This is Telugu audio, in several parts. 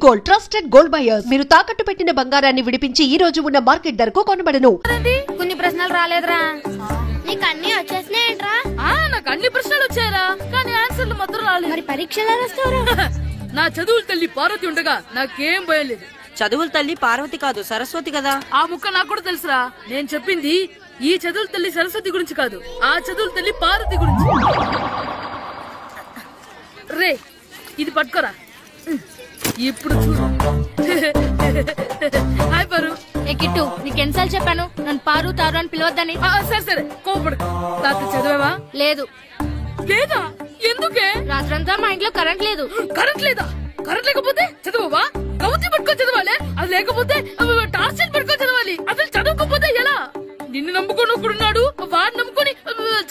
Gold trusted gold buyers. మీరు తాకట్టు పెట్టిన బంగారాన్ని విడిపించి ఈ రోజు ఉన్న మార్కెట్ ధరకు కొనబడను. కొన్ని ప్రశ్నలు రాలేదురా. నీకు అన్ని వచ్చేసినాయంట్రా? నాకు అన్ని ప్రశ్నలు వచ్చాయరా, కానీ ఆన్సర్లు మాత్రం రాలేదు. మరి పరీక్షలు రాస్తారా? నా చదువుల తల్లి పార్వతి ఉండగా నాకేం భయం లేదు. చదువుల తల్లి పార్వతి కాదు, సరస్వతి కదా. ఆ ముక్క నాకు కూడా తెలుసురా. నేను చెప్పింది ఈ చదువుల తల్లి సరస్వతి గురించి కాదు, ఆ చదువుల తల్లి పార్వతి గురించి. రే ఇది పట్టుకోరా. ఇప్పుడు చూడు. హాయ్ పారు. ఏ కిట్టు, నీకెన్నిసార్లు చెప్పాను నన్ను పారు తారు అని పిలవద్దని? సరే సరే కోపడు. రాత్రి చదివావా? లేదు. లేదా? ఎందుకే? రాత్రంతా మా ఇంట్లో కరెంట్ లేదు. కరెంట్ లేదా? కరెంట్ లేకపోతే చదవవా? కవతి పట్టుకొని చదవాలి. అది లేకపోతే టార్చ్ పట్టుకొని చదవాలి. అసలు చదవకపోతే ఎలా? నిన్ను నమ్ముకొని ఒకడున్నాడు, వాడు నమ్ముకొని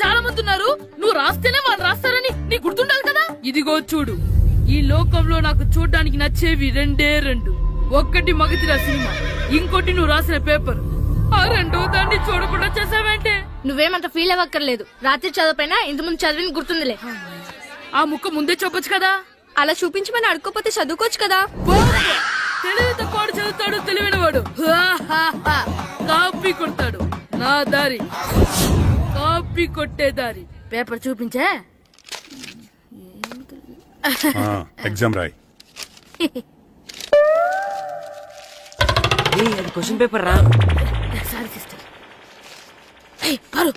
చాలా మంది ఉన్నారు. నువ్వు రాస్తేనే వాళ్ళు రాస్తారని నీకు గుర్తుండాలి కదా. ఇదిగో చూడు, ఈ లోకంలో నాకు చూడడానికి నచ్చేవి రెండే రెండు. ఒక్కటి మగతిరా సినిమా, ఇంకోటి నువ్వు రాసిన పేపర్. ఆ రెండో దాన్ని చూడకుండా చేసావంటే. నువ్వేమంత ఫీల్ అవ్వక్కర్లేదు. రాత్రి చదవపోయినా ఇంతకుముందు చదివిన గుర్తుందిలే. ఆ ముక్క ముందే చెప్పొచ్చు కదా. అలా చూపించమని అడుక్కోపోతే చదువుకోవచ్చు కదా. తెలివి తక్కువ చదువుతాడు, తెలివైన వాడు కాపీ కొడతాడు. నా దారి కాపీ కొట్టే దారి. పేపర్ చూపించే. ఎగ్జామ్ రాయ్. అది క్వశ్చన్ పేపర్ రా. Sorry sister. పారు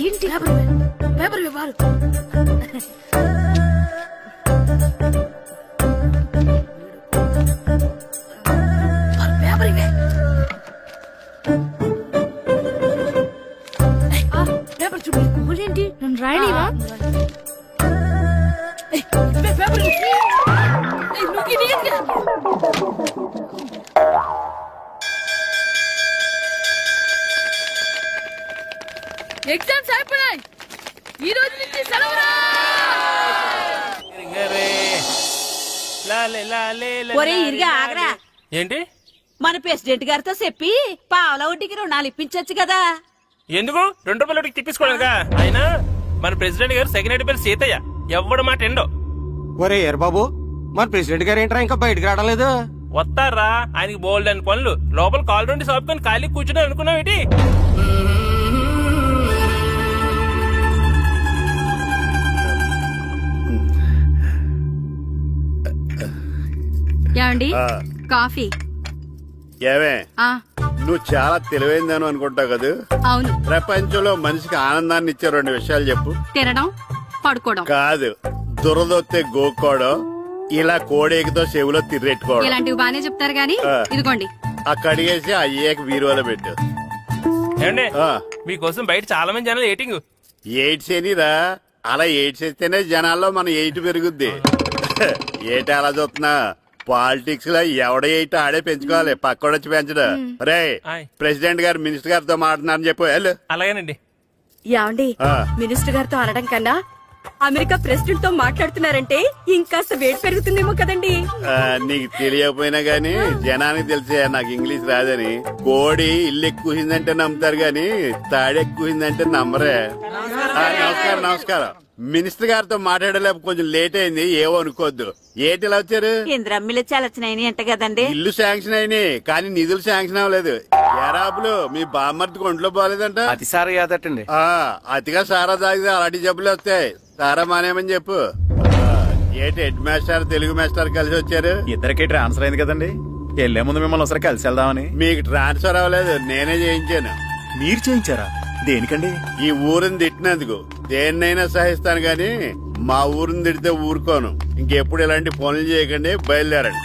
ఏంటి పేపర్ పారు. పేపర్ ఇవే. పేపర్ చూపి. ఏంటి నన్ను రాయలేవా? పేపర్ ఎగ్జామ్స్ అయిపోయాయి. ఈ రోజు నుంచి సెలవురా. ఒరే ఇరిగా ఆగరా. ఏంటి? మన ప్రెసిడెంట్ గారితో చెప్పి పావలా వడ్డీకి రుణాలు ఇప్పించొచ్చు కదా. ఎందుకు? 2 రూపాయలు వడ్డీకి తిప్పించుకోలేదుగా. అయినా మన ప్రెసిడెంట్ గారు సెకండ్ హెడ్ పేరు సీతయ్య. ఎవ్వడు మాట ఎండో. ఒరే బాబు, మన ప్రెసిడెంట్ గారు ఏంట్రా ఇంకా బయటకు రావడం లేదు? వస్తారా, ఆయనకి బోల్డ్ అని పనులు. లోపల కాల్ నుండి సాపుకొని ఖాళీ కూర్చుని అనుకున్నావు ఏంటి? ఏమండి కాఫీ? ఏమే నువ్వు చాలా తెలివైందని అనుకుంటావు కదా. అవును. ప్రపంచంలో మనిషికి ఆనందాన్ని ఇచ్చే 2 విషయాలు చెప్పు. తినడం, పడుకోవడం. కాదు, దురదొత్తే గోక్కోవడం, ఇలా కోడేకితో చెవులో తిర్రెట్టుకోవడం. ఇలాంటివి బానే చెప్తారు గానీ ఇదిగోండి. ఆ కడిగేసి అయ్యేక బీరువాలో పెట్టు. ఏమండి, మీకోసం బయట చాలా మంది జనాలు ఎయిటింగ్. ఎయిడ్స్ ఏనిరా? అలా ఎయిడ్స్ వేస్తేనే జనాల్లో మన ఎయిట్ పెరుగుద్ది. ఏటి అలా చూస్తున్నా? పాలిటిక్స్ లో ఎవడ ఎయిట్ ఆడే పెంచుకోవాలి, పక్కోడొచ్చి పెంచడం. రే ప్రెసిడెంట్ గారు మినిస్టర్ గారితో మాట్లాడుతున్నారని చెప్పు. అలాగేనండి. యాండి, మినిస్టర్ గారితో అనడం కన్నా అమెరికా ప్రెసిడెంట్ తో మాట్లాడుతున్నారంటే ఇంకాస్త వేడి పెరుగుతుందేమో కదండి. నీకు తెలియకపోయినా గానీ జనానికి తెలిసే నాకు ఇంగ్లీష్ రాదని. కోడి ఇల్లు ఎక్కువసిందంటే నమ్ముతారు గాని తాడెక్కువసిందంటే నమ్మరే. నమస్కారం. నమస్కారం. మినిస్టర్ గారితో మాట్లాడలేక కొంచెం లేట్ అయింది, ఏవో అనుకోవద్దు. ఏంటి ఇలా వచ్చారు? ఇంద్రమ్మిలు చాలచ్చినాయని అంట కదండి. ఇల్లు శాంక్షన్ అయినాయి కానీ నిధులు శాంక్షన్ అవ్వలేదు. ఎరాపులు మీ బామ్మర్తికి ఒంట్లో పోలేదంట. అతిసారా యాదటండి. అతిగా సారా తాగితే అలాంటి జబ్బులు వస్తాయి. సారా మానేమని చెప్పు. ఏంటి హెడ్ మాస్టర్ తెలుగు మాస్టర్ కలిసి వచ్చారు? ఇద్దరికి ట్రాన్స్ఫర్ అయింది కదండి. వెళ్లే ముందు మిమ్మల్ని ఒకసారి కలిసి వెళ్దామని. మీకు ట్రాన్స్ఫర్ అవ్వలేదు, నేనే చేయించాను. మీరు చేయించారా? దేనికండి? ఈ ఊరిని తిట్టినందుకు. దేన్నైనా సహిస్తాను గాని మా ఊరిని తిడితే ఊరుకోను. ఇంకెప్పుడు ఇలాంటి పనులు చేయకండి, బయలుదేరండి.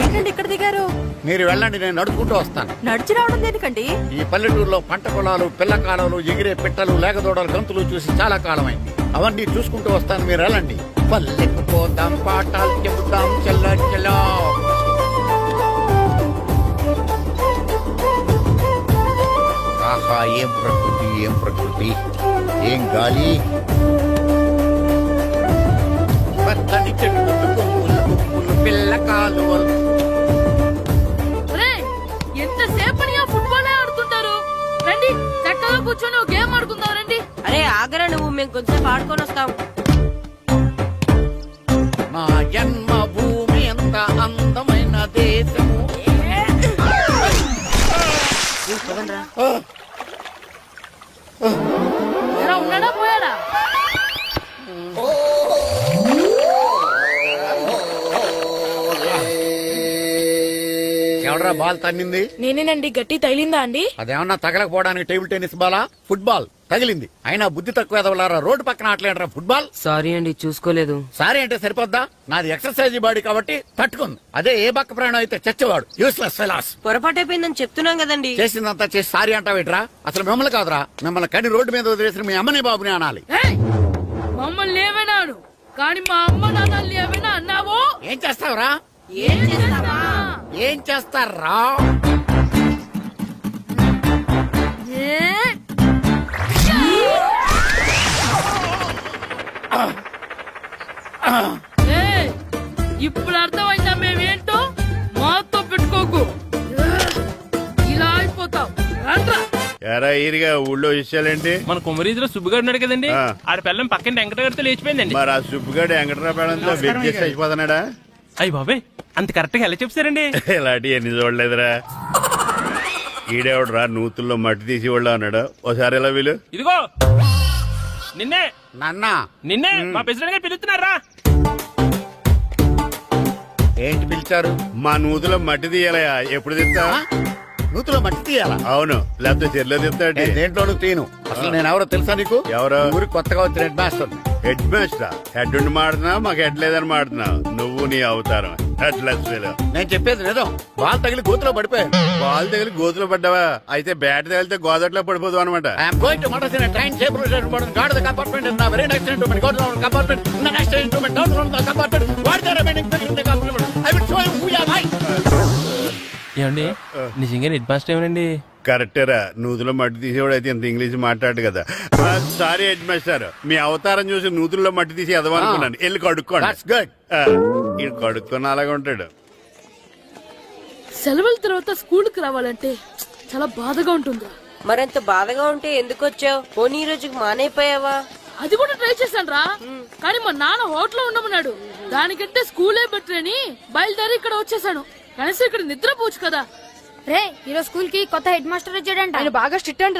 ఏంటండి ఇక్కడ దిగారు? మీరు వెళ్ళండి, నేను నడుచుకుంటూ వస్తాను. నడిచి రావడం దేనికండి? ఈ పల్లెటూరులో పంట పొలాలు, పిల్ల కాలాలు, ఎగిరే పిట్టలు, లేకదోడలు, గంతులు చూసి చాలా కాలమైంది. అవన్నీ చూసుకుంటూ వస్తాను, మీరు వెళ్ళండి. పల్లెకు పోదాం, పాఠాలు చెబుతాం, చల్ల చలో. ఆహా, ఏం ప్రకృతి, ఏం ప్రకృతి, ఏం గాలి. పచ్చని చెట్లు, కొమ్ములు, కొమ్ములు, పిల్ల కాలువలు. ఎంతసేపని ఫుట్బాల్ ఆడుతుంటారు. రండి చక్కగా కూర్చొని గేమ్ మేము కొంచెం ఆడుకొని వస్తాం. నా జన్మ భూమి ఎంత అందమైన దేశము. ఎలా ఉన్నాడా పోయాడా? ఎవడరా బాల్ తన్నింది? నేనేనండి. గట్టి తగిలిందా అండి? అదేమన్నా తగలకపోవడానికి టేబుల్ టెన్నిస్ బాలా, ఫుట్బాల్ తగిలింది. అయినా బుద్ధి తక్కువ ఎదవలారా, రోడ్డు పక్కన ఆటలేడరా ఫుట్బాల్. సారీ అండి, చూసుకోలేదు. సారీ అంటే సరిపోద్దా? నాది ఎక్సర్సైజ్ బాడీ కాబట్టి తట్టుకుంది. అదే ఏ బక్క ప్రాణం అయితే చచ్చేవాడు. Useless fellas. పొరపాటు అయిపోయిందని చెప్తున్నాం కదండి. చేసిందంతా చేసి సారీ అంటావేట్రా? అసలు మిమ్మల్ని కాదురా, మిమ్మల్ని కని రోడ్డు మీద వదిలేసిన మీ అమ్మని బాబుని అనాలి. ఏయ్! మమ్మల్ని ఏమైనాడు కానీ మా అమ్మ నాన్నల్ని ఏమైనా అన్నావో? ఏం చేస్తావురా? ఏం చేస్తారా? ఇప్పుడు అర్థమైందా మేమేంటో? మాతో పెట్టుకోకు, ఇలా అయిపోతాం. ఎరా ఈరిగా ఊళ్ళో విషయాలేంటి? మన కుమరీజులో సుబ్బుగాడు ఉన్నాడు కదండి, ఆడ పిల్లం పక్కన వెంకటగారితో లేచిపోయిందండి. మరి ఆ సుబ్బుగాడు వెంకటరాపేడంతో వెచ్చేసి అయిపోతున్నాడా? అయ్యి బాబాయ్, అంత కరెక్ట్ గా ఎలా చెప్తారండి? ఇలాంటి ఎన్ని చూడలేదురా. ఈడేవడరా నూతుల్లో మట్టి తీసి వాళ్ళు అన్నాడు. ఓసారి ఎలా వీలు? ఇదిగో నిన్నే నాన్న, నిన్నే మా ప్రెసిడెంట్ గారు పిలుస్తున్నారా? ఏంటి పిలిచారు? మా నూతులో మట్టి తీయాలయా. ఎప్పుడు తీస్తా? నూతులో మట్టి తీయాలా? అవును, లేకపోతే చెర్లో తీస్తాడు. దేంట్లోనూ తీను. అసలు నేను ఎవరో తెలుసా నీకు? ఎవరో? ఊరికి కొత్తగా వచ్చిన head master. Head master? Head ఉండి మాడుతున్నావు, మాకు హెడ్ లేదని మాడుతున్నావు. నువ్వు నీ అవతారం హెడ్లెస్. నేను చెప్పేది నిజం. బాల్ తగిలి గోతులో పడిపోయాను. బాల్ తగిలి గోతులో పడ్డావా? అయితే బ్యాట్ తగిలితే గోదట్లో పడిపోదు అనమాట. I'm going to motor in train safe guard the compartment in the very next instrument go down compartment in the next instrument down from the compartment what the remaining thing in the compartment I will show you who you are. ఏమండి నిజంగా హెడ్ మాస్టర్ ఏమనండి? కరెక్టేరా, నూతులో మట్టి తీసేవాడు అయితే ఇంత ఇంగ్లీష్ మాట్లాడు కదా. సారీ హెడ్ మాస్టర్, మీ అవతారం చూసి నూతుల్లో మట్టి తీసి ఎదవనుకున్నాను. వెళ్ళి కడుక్కోండి. ఈడు కడుక్కొని అలాగే ఉంటాడు. సెలవుల తర్వాత స్కూల్ కి రావాలంటే చాలా బాధగా ఉంటుందా? మరంత బాధగా ఉంటే ఎందుకు వచ్చావు? పోనీ ఈ రోజుకి మానైపోయావా? అది కూడా ట్రై చేశాను రా, కానీ మా నాన్న హోటల్లో ఉండమన్నాడు. దానికంటే స్కూలే బెటర్ అని బయలుదేరి ఇక్కడ వచ్చేసాను. కనీసం ఇక్కడ నిద్రపోవచ్చు కదా. రే, ఈరోజు స్కూల్ కి కొత్త హెడ్ మాస్టర్ వచ్చాడంట. ఆయన బాగా స్ట్రిక్ట్ అంట.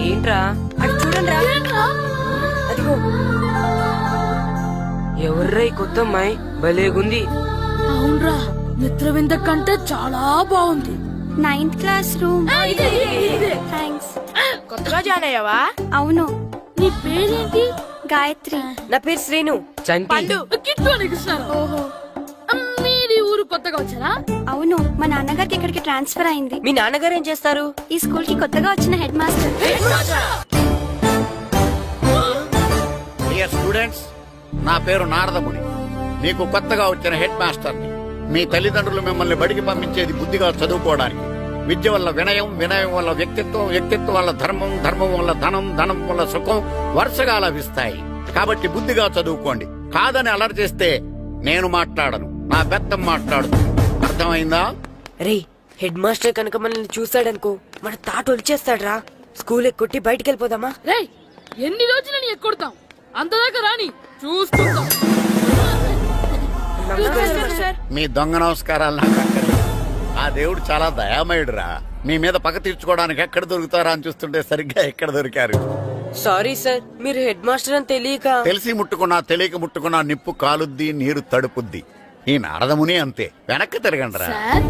ఏంట్రా అటు చూడండి రా. అదిగో ఎవర్రా ఈ కొత్త అమ్మాయి? భలేగుంది. అవునరా, మిత్రవింద కంటే చాలా బాగుంది. 9th class room. థ్యాంక్స్. కొత్తగా జాయిన్ అయ్యావా? అవును. నీ పేరేంటి? గాయత్రి. నా పేరు శ్రీను. చంటి. కిట్టు అని కృష్ణారావు. ఓహో, మీరు ఊరు కొత్తగా వచ్చారా? అవును. మా నాన్నగారికి ఇక్కడికి ట్రాన్స్ఫర్ అయింది. మీ నాన్నగారు ఏం చేస్తారు? ఈ స్కూల్ కి కొత్తగా వచ్చిన హెడ్ మాస్టర్. డియర్ స్టూడెంట్స్, నా పేరు నారదముని. మీకు కొత్తగా వచ్చిన హెడ్ మాస్టర్ని. మీ తల్లిదండ్రులు మిమ్మల్ని బడికి పంపించేది బుద్ధిగా చదువుకోవడానికి. విద్య వల్ల వినయం, వినయం వల్ల వ్యక్తిత్వం, వ్యక్తిత్వం వల్ల ధర్మం, ధర్మం వల్ల ధనం, ధనం వల్ల సుఖం వరుసగా లభిస్తాయి. కాబట్టి బుద్ధిగా చదువుకోండి. కాదని అలర్ చేస్తే నేను మాట్లాడను, నా బెత్తం మాట్లాడుతుంది. అర్థమైందా? రే, హెడ్ మాస్టర్ కనుక మనల్ని చూసాడనుకో మన తాట వచ్చేస్తాడ్రా. స్కూల్ ఎక్కొట్టి బయటికి వెళ్ళిపోదామా? రే, ఎన్ని రోజులని ఎక్కొడతాం? అంతదాకా రాని చూసుకుంటాం. మీ దొంగ నమస్కారాలు నాకు అక్కర్లేదు. ఆ దేవుడు చాలా దయామయుడురా. మీ మీద పగ తీర్చుకోవడానికి ఎక్కడ దొరుకుతారా అని చూస్తుంటే సరిగ్గా ఎక్కడ దొరికారు. సారీ సార్, మీరు హెడ్ మాస్టర్ అని తెలియక. తెలిసి ముట్టుకున్నా తెలియక ముట్టుకున్నా నిప్పు కాలుద్ది, నీరు తడుపుద్ది. ఈ నారదముని అంతే. వెనక్కి తిరగండిరా. సార్,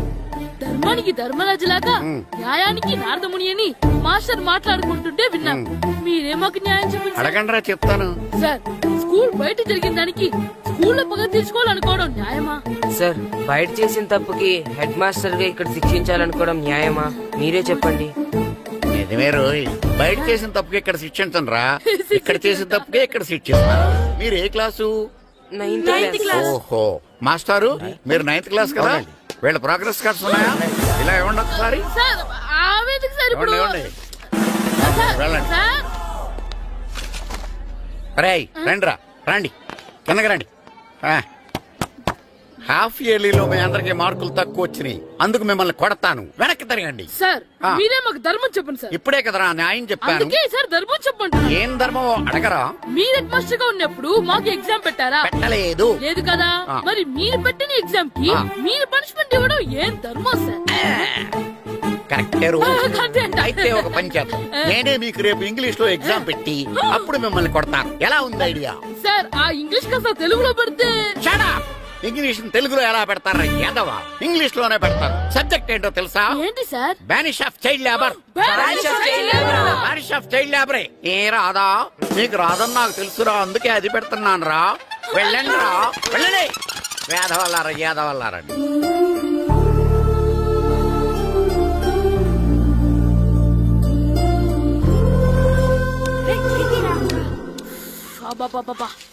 ధర్మానికి ధర్మరాజులాగా న్యాయానికి నారదముని అని మాస్టర్ మాట్లాడుకుంటుంటే విన్నాం. మీరేమాకు న్యాయం చెప్పండి. అడగండిరా, చెప్తాను. సార్, స్కూల్ బయట జరిగిన దానికి స్కూల్లో పగ తీర్చుకోవాలనుకోవడం న్యాయమా? సార్, బయట చేసిన తప్పుకి హెడ్ మాస్టర్ గా ఇక్కడ శిక్షించాలనుకోవడం న్యాయమా? మీరే చెప్పండి. నిజమే రోయ్, బయట చేసిన తప్పుకి ఇక్కడ శిక్షించండి రా. ఇక్కడ చేసిన తప్పుకే ఇక్కడ శిక్షిస్తున్నారు. మీరు ఏ క్లాసు? 9th class. ఓహో, మాస్టారు మీరు 9th క్లాస్ కదా? వీళ్ళ ప్రోగ్రెస్ కార్డ్స్ ఉన్నాయా? ఇలా ఇవ్వండి ఒకసారి. సార్, ఆవేదకు సార్ ఇప్పుడు ఇవ్వండి. వెళ్ళండి. సార్, రేయ్ రండి రా, రండి కిందకి రండి. హాఫ్ ఇయర్లీలో మీ అందరికి మార్కులు తక్కువ వచ్చినాయి, అందుకు మిమ్మల్ని కొడతాను. వెనక్కి తిరగండి. సార్ మీరే మాకు ధర్మం చెప్పండి సార్. ఇప్పుడే కదరా న్యాయం చెప్పాను. అందుకే సార్ ధర్మం చెప్పండి. ఏం ధర్మమో అడగరా? మీరు హెడ్ మాస్టర్ గా ఉన్నప్పుడు మాకు ఎగ్జామ్ పెట్టారా? పెట్టలేదు. లేదు కదా. మరి మీరు పెట్టిన ఎగ్జామ్ కి మీరు పనిష్మెంట్ ఇవ్వడం ఏం ధర్మం సార్? కరెక్టే. అయితే ఒక పని చేద్దాం, నేనే మీకు రేపు ఇంగ్లీష్ లో ఎగ్జామ్ పెట్టి అప్పుడు మిమ్మల్ని కొడతాను. ఎలా ఉంది ఐడియా? సార్ ఆ ఇంగ్లీష్ కాస్త తెలుగులో పెడితే. ఇంగ్లీష్ తెలుగులో ఎలా పెడతారా యాదవా? ఇంగ్లీష్ లోనే పెడతారు. సబ్జెక్ట్ ఏంటో తెలుసా? ఏంటి sir? Banish of child labour. Banish of child లేబరే. ఏ రాదా? నీకు రాదని నాకు తెలుసురా, అందుకే అది పెడుతున్నాను రా. వెళ్ళండి రా, వెళ్ళండి. వేదవల్లారా, యాదవల్లారండి.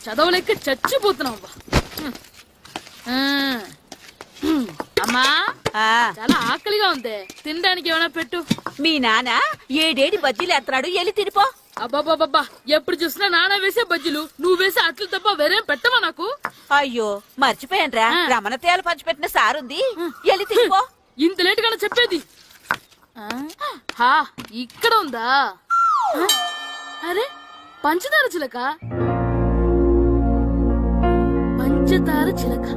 చదవలేక చచ్చిపోతున్నాం. అమ్మా చాలా ఆకలిగా ఉంది, తినడానికి ఏమైనా పెట్టు. మీ నాన్న ఏడేడి బజ్జీలు ఎత్తాడు, ఎల్లి తినిపో. అబ్బాబాబా ఎప్పుడు చూసినా నాన్న వేసే బజ్జీలు, నువ్వు వేసే అట్లు తప్ప వేరేం పెట్టవా నాకు? అయ్యో మర్చిపోయానురా, రమణ తేలు పంచిపెట్టిన సారుంది, ఎల్లి తినిపో. ఇంత లేట్ గా చెప్పేది. ఇక్కడ ఉందా? అరే పంచదార చిలక, పంచదార చిలక.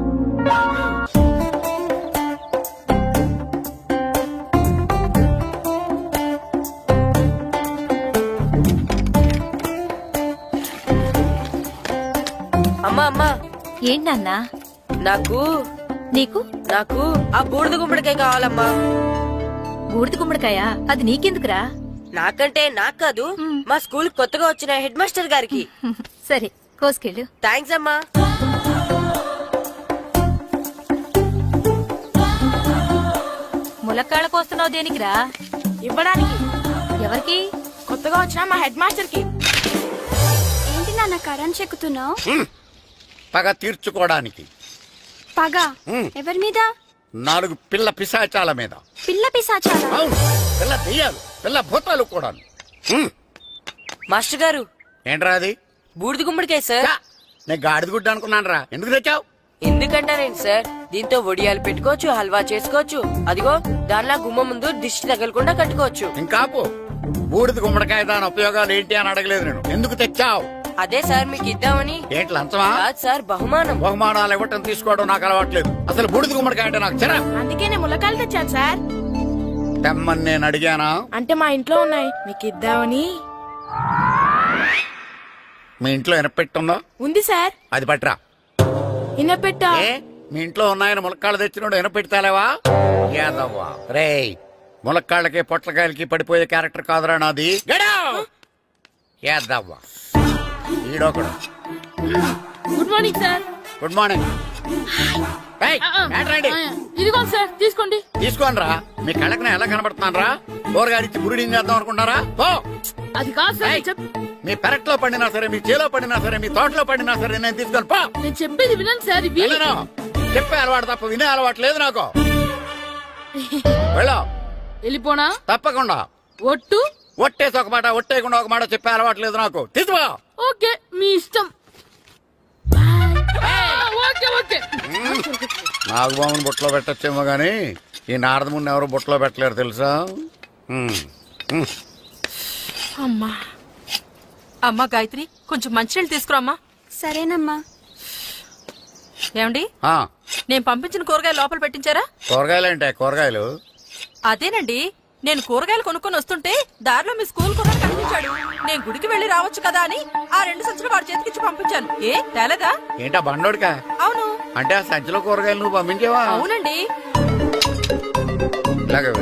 అమ్మా అమ్మా. ఏంటన్నా? నాకు నీకు నాకు ఆ బూడిద గుమ్మడికాయ కావాలమ్మా. బూడిద గుమ్మడికాయ? అది నీకెందుకురా? నాకంటే నాకు కాదు, మా స్కూల్ కొత్తగా వచ్చిన హెడ్ మాస్టర్ గారికి. సరే కోసుకెళ్ళు. థ్యాంక్స్ అమ్మా. ములక్కాళ్ళ కోస్తున్నావు దేనికిరా? ఇవ్వడానికి. ఎవరికి? కొత్తగా వచ్చిన మా హెడ్ మాస్టర్ కి. ఏంటి నాన్న కరెంట్ చెక్కుతున్నావు? పగ తీర్చుకోవడానికి. పగ ఎవరి మీద? 4 పిల్ల పిశాచాల మీద. పిల్ల పిశాచాలా? అవును, పిల్ల దెయ్యాలు, పిల్ల భూతాలు కూడా. మాస్టర్ గారు. ఏంట్రా అది? బూడిద గుమ్మడికాయ సార్. నేను గాడిద గుడ్డ అనుకున్నాను రా. ఎందుకు తెచ్చావు? ఎందుకంటారేంటి సార్, దీంతో వడియాలు పెట్టుకోవచ్చు, హల్వా చేసుకోవచ్చు. అదిగో దానిలా గుమ్మ ముందు దిష్టి తగలకుండా కట్టుకోవచ్చు. ఇంకాపు బూడిద గుమ్మడికాయ దాని ఉపయోగాలు ఏంటి అని అడగలేదు నేను. ఎందుకు తెచ్చావు? అదే సార్ మీకు ఇద్దామని. ఏంటి లంచమా? కాదు సార్, బహుమానం. బహుమానాలు ఇవ్వటం తీసుకోవడం నాకు అలవాట్లేదు. అసలు బూడిద గుమ్మడికాయ అంటే నాకు చిరా. అందుకే నేను ములకాయలు తెచ్చాను సార్. తెమ్మని నేను అడిగానా? అంటే మా ఇంట్లో ఉన్నాయి, మీకు ఇద్దామని. మీ ఇంట్లో ఎనపెట్టుందా? ఉంది సార్. అది పట్రా. ఇనపెట్టా? మీ ఇంట్లో ఉన్నాయని ములక్కాళ్ళు తెచ్చినోడు ఎనపెట్టాలేవా? యాదవ్వా రేయ్, ములక్కాళ్ళకి పొట్లకాయలకి పడిపోయే క్యారెక్టర్ కాదురా నాది. యాదవ్వా ఈడొకడు. Good morning sir. Good morning. ఇదిగో సార్ తీసుకోండి. తీసుకోండి రా. మీ కళ్ళకి ఎలా కనబడుతున్నాను రా? కూరగాయలిచ్చి బురుడీని చేద్దాం అనుకుంటారా? అది కాదు సార్. మీ పెరట్లో పండినా సరే, మీ చేలో పండినా సరే, మీ తోటలో పండినా సరే నేను తీసుకొని పో. నేను చెప్పేది వినండి సార్. ఇవి చెప్పే అలవాటు తప్ప వినే అలవాటు లేదు నాకు. వెళ్ళా. వెళ్ళిపోనా? తప్పకుండా. ఒట్టు? ఒట్టేసి ఒక మాట, ఒట్టేయకుండా ఒక మాట చెప్పే అలవాటు లేదు నాకు. తీసుకో. ఓకే మీ ఇష్టం. నాగబాబుని బుట్టలో పెట్టచ్చేమో గాని ఈ నారదముని ఎవరు బుట్టలో పెట్టలేరు తెలుసా? అమ్మా అమ్మా గాయత్రి, కొంచెం మంచినీళ్ళు తీసుకురామ్మా. సరేనమ్మా. ఏమండి, నేను పంపించిన కూరగాయలు లోపల పెట్టించారా? కూరగాయలు అంటే కూరగాయలు? అదేనండి, నేను కూరగాయలు కొనుక్కొని వస్తుంటే దారిలో మీ స్కూల్ కూడా కనిపించాడు. నేను గుడికి వెళ్లి రావచ్చు కదా అని ఆ 2 సంచులు వాడి చేతికిచ్చి పంపించాను. ఏ తేలేదా? ఏంటా బండోడికా? అవును. అంటే ఆ సంచిలో కూరగాయలు నువ్వు పంపించావా? అవునండి. ఇలాగే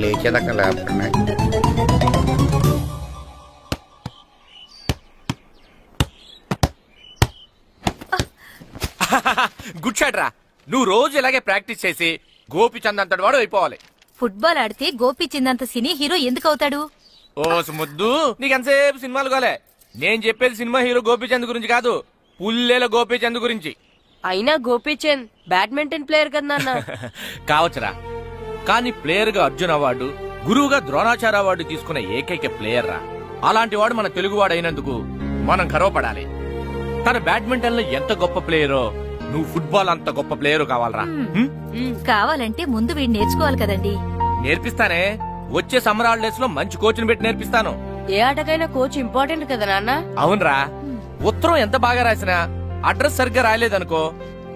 లేచేదాకా లేపుతున్నాయి. గుడ్ షాట్ రా. నువ్వు రోజు ఇలాగే ప్రాక్టీస్ చేసి గోపిచంద్ అంతటి వాడు అయిపోవాలి. ఫుట్బాల్ ఆడితే గోపిచంద్ సినీ హీరో ఎందుకు అవుతాడు? ఓ ముద్దు, నీకెంతసేపు సినిమాలు కాలే. నేను చెప్పేది సినిమా హీరో గోపిచంద్ గురించి కాదు, పుల్లేల గోపిచంద్ గురించి. అయినా గోపిచంద్ బ్యాడ్మింటన్ ప్లేయర్ కదా నాన్న. కావచ్చురా, కానీ ప్లేయర్ గా అర్జున్ అవార్డు, గురువుగా ద్రోణాచార్య అవార్డు తీసుకున్న ఏకైక ప్లేయర్ రా. అలాంటి వాడు మన తెలుగువాడు అయినందుకు మనం గర్వపడాలి. తన బ్యాడ్మింటన్ లో ఎంత గొప్ప ప్లేయరో నువ్వు ఫుట్బాల్ అంత గొప్ప ప్లేయర్ కావాలరా. కావాలంటే ముందు వీడు నేర్చుకోవాలి కదండి. నేర్పిస్తానే, వచ్చే సమ్మర్ హాలిడేస్ లో మంచి కోచ్ని పెట్టి నేర్పిస్తాను. ఏ ఆటకైనా కోచ్ ఇంపార్టెంట్ కదా నాన్న. అవునరా, ఉత్తరం ఎంత బాగా రాసినా అడ్రస్ సరిగ్గా రాయలేదనుకో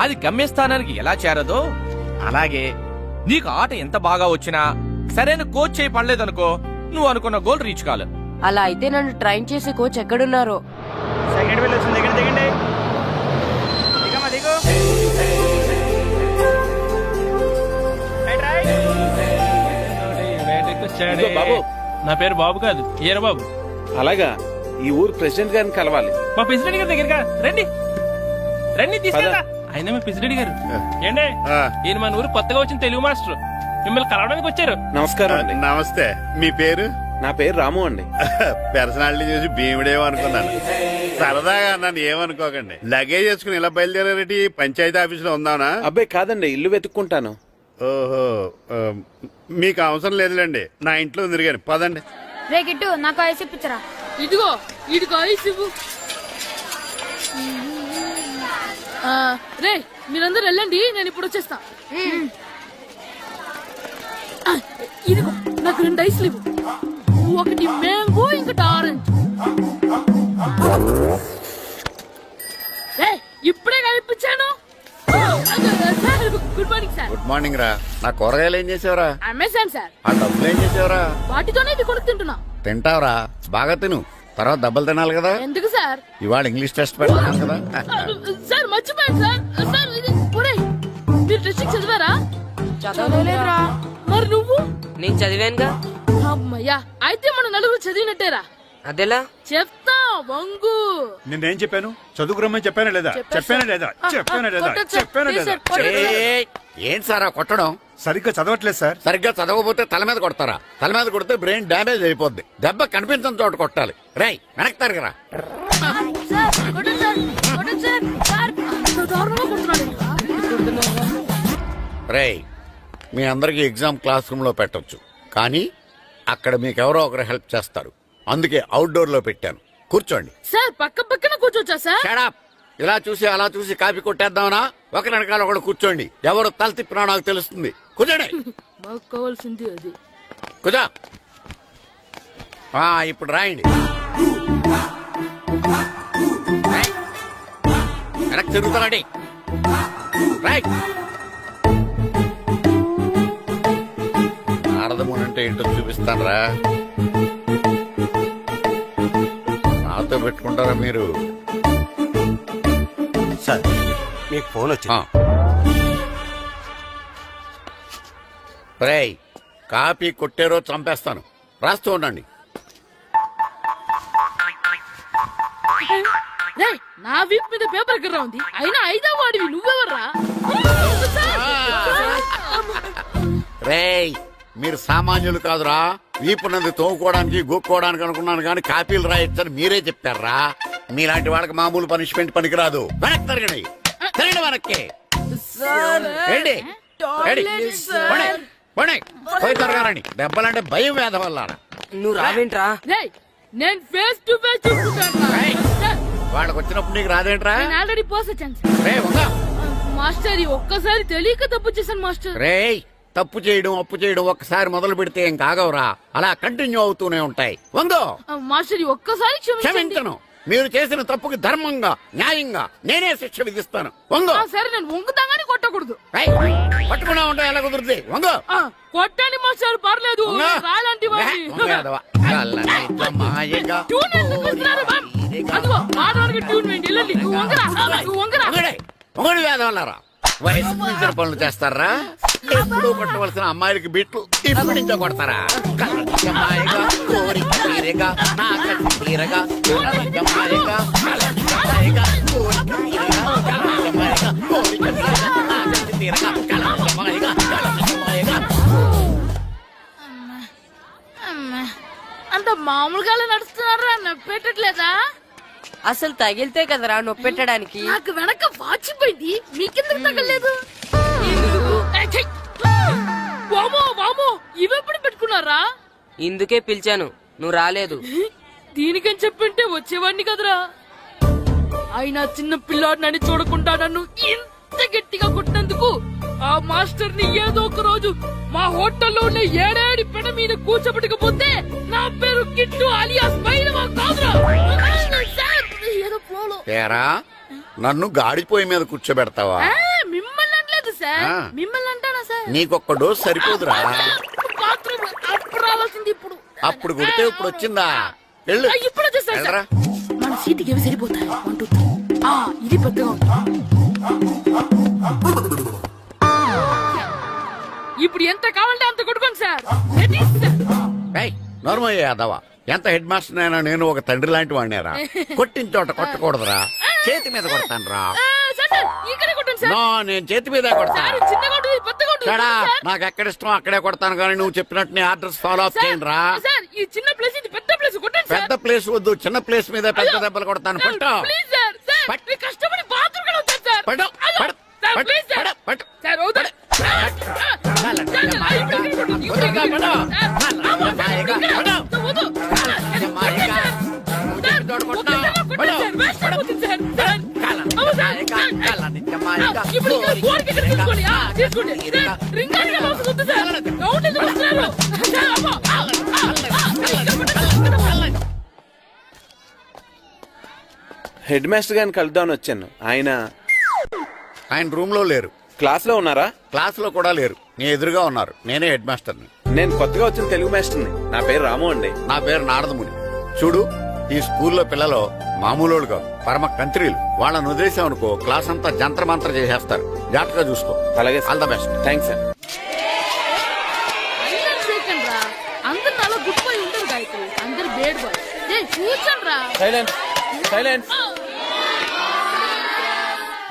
అది గమ్యస్థానానికి ఎలా చేరదో అలాగే నీకు ఆట ఎంత బాగా వచ్చినా సరైన కోచ్ చేయి పడలేదనుకో నువ్వు అనుకున్న గోల్ రీచ్ కాదు. అలా అయితే నన్ను ట్రైన్ చేసే కోచ్ ఎక్కడున్నారో. బాబు, నా పేరు బాబు కాదు, ఏరా బాబు. అలాగా, ఈ ఊరు ప్రెసిడెంట్ గారిని కలవాలి. మా ప్రెసిడెంట్ గారి దగ్గర రండి రండి తీసుకెళ్తా. ఆయన మా ప్రెసిడెంట్ గారు ఏండే, ఈయన మన ఊరు కొత్తగా వచ్చిన తెలుగు మాస్టర్, మిమ్మల్ని కలవడానికి వచ్చారు. నమస్కారం అండి. నమస్తే. మీ పేరు? నా పేరు రాము అండి. పర్సనాలిటీ చూసి భీముడేమో అనుకున్నాను. సరదాగా నన్ను ఏమనుకోకండి. లగేజ్ వేసుకుని ఇలా బయలుదేరేటి పంచాయతీ ఆఫీస్ లో ఉందానా? అబ్బాయి కాదండి, ఇల్లు వెతుక్కుంటాను. ఓహో, మీకు అవసరం లేదులేండి, నా ఇంట్లో తిరిగాను. పదండి. రే గిట్టు నాకు ఐస్ ఇప్పించరా. ఇదిగో ఇదిగో ఐస్ ఇవ్వు. రే మీరందరూ వెళ్ళండి, నేను ఇప్పుడు వచ్చేస్తా. ఇదిగో నాకు 2 ఐస్లు ఇవ్వు. ఒకటి మ్యాంగో, ఇంకటి ఆరెంజ్. ఇప్పుడే కనిపించాను. Good morning sir. Good morning రా. నా కూరగాయలు ఏం చేసావురా? Amazon sir. ఆ డబ్బులు ఏం చేసావురా? వాటితోనే ఇది కొనుక్కు తింటున్నా. తింటావురా, బాగా తిను, తర్వాత దెబ్బలు తినాలి కదా. ఎందుకు సార్? ఇవాళ ఇంగ్లీష్ టెస్ట్ పెడతాను కదా. సార్ మర్చిపోయాను సార్. సార్ ఇది మీరు టెస్టింగ్ చదివారా? చదవలేదురా. మరి నువ్వు? నేను చదివానుగా. అమ్మయ్యా, అయితే మన నలుగురు చదివినట్టేరా. అదెలా? చెప్తా వంగు. నేనేం చెప్పాను? చదువుకురమ్మని చెప్పానా లేదా? చెప్పానా లేదా? చెప్పానా లేదా? చెప్పానా లేదా? ఏంటి సార్ కొట్టడం? సరిగ్గా చదవట్లేదు సార్. సరిగ్గా చదవకపోతే తల మీద కొడతారా? తల మీద కొడితే బ్రెయిన్ డ్యామేజ్ అయిపోద్ది. దెబ్బ కనిపించిన చోట కొట్టాలి. రేయ్ వెనక్కి తరగరా. రేయ్, మీ అందరికి ఎగ్జామ్ క్లాస్ రూమ్ లో పెట్టొచ్చు, కానీ అక్కడ మీకెవరో ఒకరు హెల్ప్ చేస్తారు. అందుకే అవుట్డోర్ లో పెట్టాను. కూర్చోండి. సార్ పక్క పక్కన కూర్చోచ్చా సార్? Shut up. ఇలా చూసి అలా చూసి కాపీ కొట్టేద్దామనా? ఒకరి వెనకాల ఒకడు కూర్చోండి. ఎవరు తల తిప్పినా నాకు తెలుస్తుంది. కూర్చోండి. మాకు కావాల్సింది అది. కూర్చో. ఇప్పుడు రాయండి. వెనక్కి తిరుగుతారండి. రైట్. నారదముని అంటే ఏంటో చూపిస్తానరా. నాతో పెట్టుకుంటారా మీరు? సార్ మీకు ఫోన్ వచ్చింది. రేయ్, కాపీ కొట్టారో చంపేస్తాను. రాస్తూ ఉండండి. నా వీప్ మీద పేపర్ ఎక్కడ ఉంది? అయినా 5వ వాడివి నువ్వెవర్రా? రేయ్, మీరు సామాన్యులు కాదురా. వీపున్నది తోముకోవడానికి గోక్కోవడానికి అనుకున్నాను, కానీ కాపీలు రాయొచ్చని మీరే చెప్పారా. మీలాంటి వాళ్ళకి మామూలు పనిష్మెంట్ పనికిరాదు. వెనక్కి తిరగండి. తిరగండి వెనక్కి. పోయి తిరగారండి. దెబ్బలంటే భయం వేద వల్ల. నువ్వు రావేంట్రా? నేను ఫేస్ టు ఫేస్ చూసుకుంటాను. వాళ్ళకి వచ్చినప్పుడు నీకు రాదేంట్రా? నేను ఆల్రెడీ పోసొచ్చాను మాస్టర్. ఒక్కసారి తెలియక తప్పు చేశాను మాస్టర్. రేయ్, తప్పు చేయడం అప్పు చేయడం ఒక్కసారి మొదలు పెడితే ఏం కాగవరా, అలా కంటిన్యూ అవుతూనే ఉంటాయి. వందో మాస్టర్, ఒక్కసారి క్షమించను. మీరు చేసిన తప్పుకి ధర్మంగా న్యాయంగా నేనే శిక్ష విధిస్తాను. వంగో. సరే, నేను వంగుతాగానే కొట్టకూడదు. పట్టుకున్నా ఉంటా ఎలా కుదురుతుంది? వంగో. కొట్టండి మాస్టర్, పర్లేదు. రాలాంటి ఒకటి వేదవల్లారా. వయసు మించిన పనులు చేస్తారా? ఎప్పుడు కొట్టవలసిన అమ్మాయిలకి బిట్లు ఇప్పుడు నుంచో కొడతారా? కలగమాయగా కోరిక తీరగా నా కసి తీరగా కలగమాయగా కలగమాయగా కోరిక తీరగా కలగమాయగా కోరిక తీరగా నా కసి తీరగా కలగమాయగా కలగమాయగా. అంత మామూలుగానే నడుస్తున్నారా? నొప్పెట్టట్లేదా? అసలు తగిలితే కదరా నొప్పెట్టడానికి. నాకు వెనక వాచిపోయింది, మీకెందుకు తగలేదు? వామో, ఇవెప్పుడు పెట్టుకున్నారా? ఇందుకే పిలిచాను, నువ్వు రాలేదు. దీనికని చెప్పింటే వచ్చేవాడిని కదరా. అయినా చిన్న పిల్లాడినని చూడకుండా నన్ను ఇంత ఇంత గట్టిగా కొట్టినందుకు ఆ మాస్టర్ ని ఏదో ఒక రోజు మా హోటల్లో ఉన్న ఏడేడి పెడ మీద కూర్చోబెట్టకపోతే నా పేరు కిట్టు అలియాస్ బైరవా కాదురా. ఏదో ఫ్లోలో. ఏరా నన్ను గాడిపోయి మీద కూర్చోబెడతావా? మిమ్మల్ని అనలేదు సార్, మిమ్మల్ని అంటానా సార్? నీకొక్క డోస్ సరిపోదురా. బాత్రూమ్ అప్పుడు రావాల్సింది ఇప్పుడు. అప్పుడు కొడితే ఇప్పుడు వచ్చిందా? వెళ్ళు. ఇప్పుడు వచ్చేసా మన సీటుకి ఏమి సరిపోతాయి? 1 2 3. ఇది పెద్దగా ఉంది. ఇప్పుడు ఎంత కావాలంటే అంత కొట్టుకోండి సార్. నోర్మయ్య యాదవా, ఎంత హెడ్ మాస్టర్ అయినా నేను ఒక తండ్రి లాంటి వాడినారా? కొట్టిన చోట కొట్టకూడదురా, చేతి మీద కొడతాను రా. నేను చేతి మీద కొడతాను. నాకు ఎక్కడ ఇష్టం అక్కడే కొడతాను, కానీ నువ్వు చెప్పినట్టు నీ ఆర్డర్స్ ఫాలో అప్ చేయండి రా. పెద్ద ప్లేస్ వద్దు, చిన్న ప్లేస్ మీద పెద్ద దెబ్బలు కొడతాను. పట్టు హెడ్ మాస్టర్ గారిని కలుద్దామని వచ్చాను. ఆయన రూమ్ లో లేరు. క్లాస్ లో ఉన్నారా? క్లాస్ లో కూడా లేరు, నీ ఎదురుగా ఉన్నారు. నేనే హెడ్ మాస్టర్ ని. నేను కొత్తగా వచ్చిన తెలుగు మాస్టర్ని. నా పేరు రాము అండి. నా పేరు నారదముని. చూడు, ఈ స్కూల్లో పిల్లలు మామూలు కాదు, పరమ కంత్రీలు. వాళ్ళని వదిలేసామనుకో క్లాస్ అంతా జంత్ర మంత్ర చేసేస్తారు. జాగ్రత్తగా చూసుకో. అలాగే, all the best. Thanks sir. అందరు అలా గుడ్ బాయ్ ఉండరు గాయత్రి, అందరు బేడ్ బాయ్. కూర్చోండి రా. Silence silence.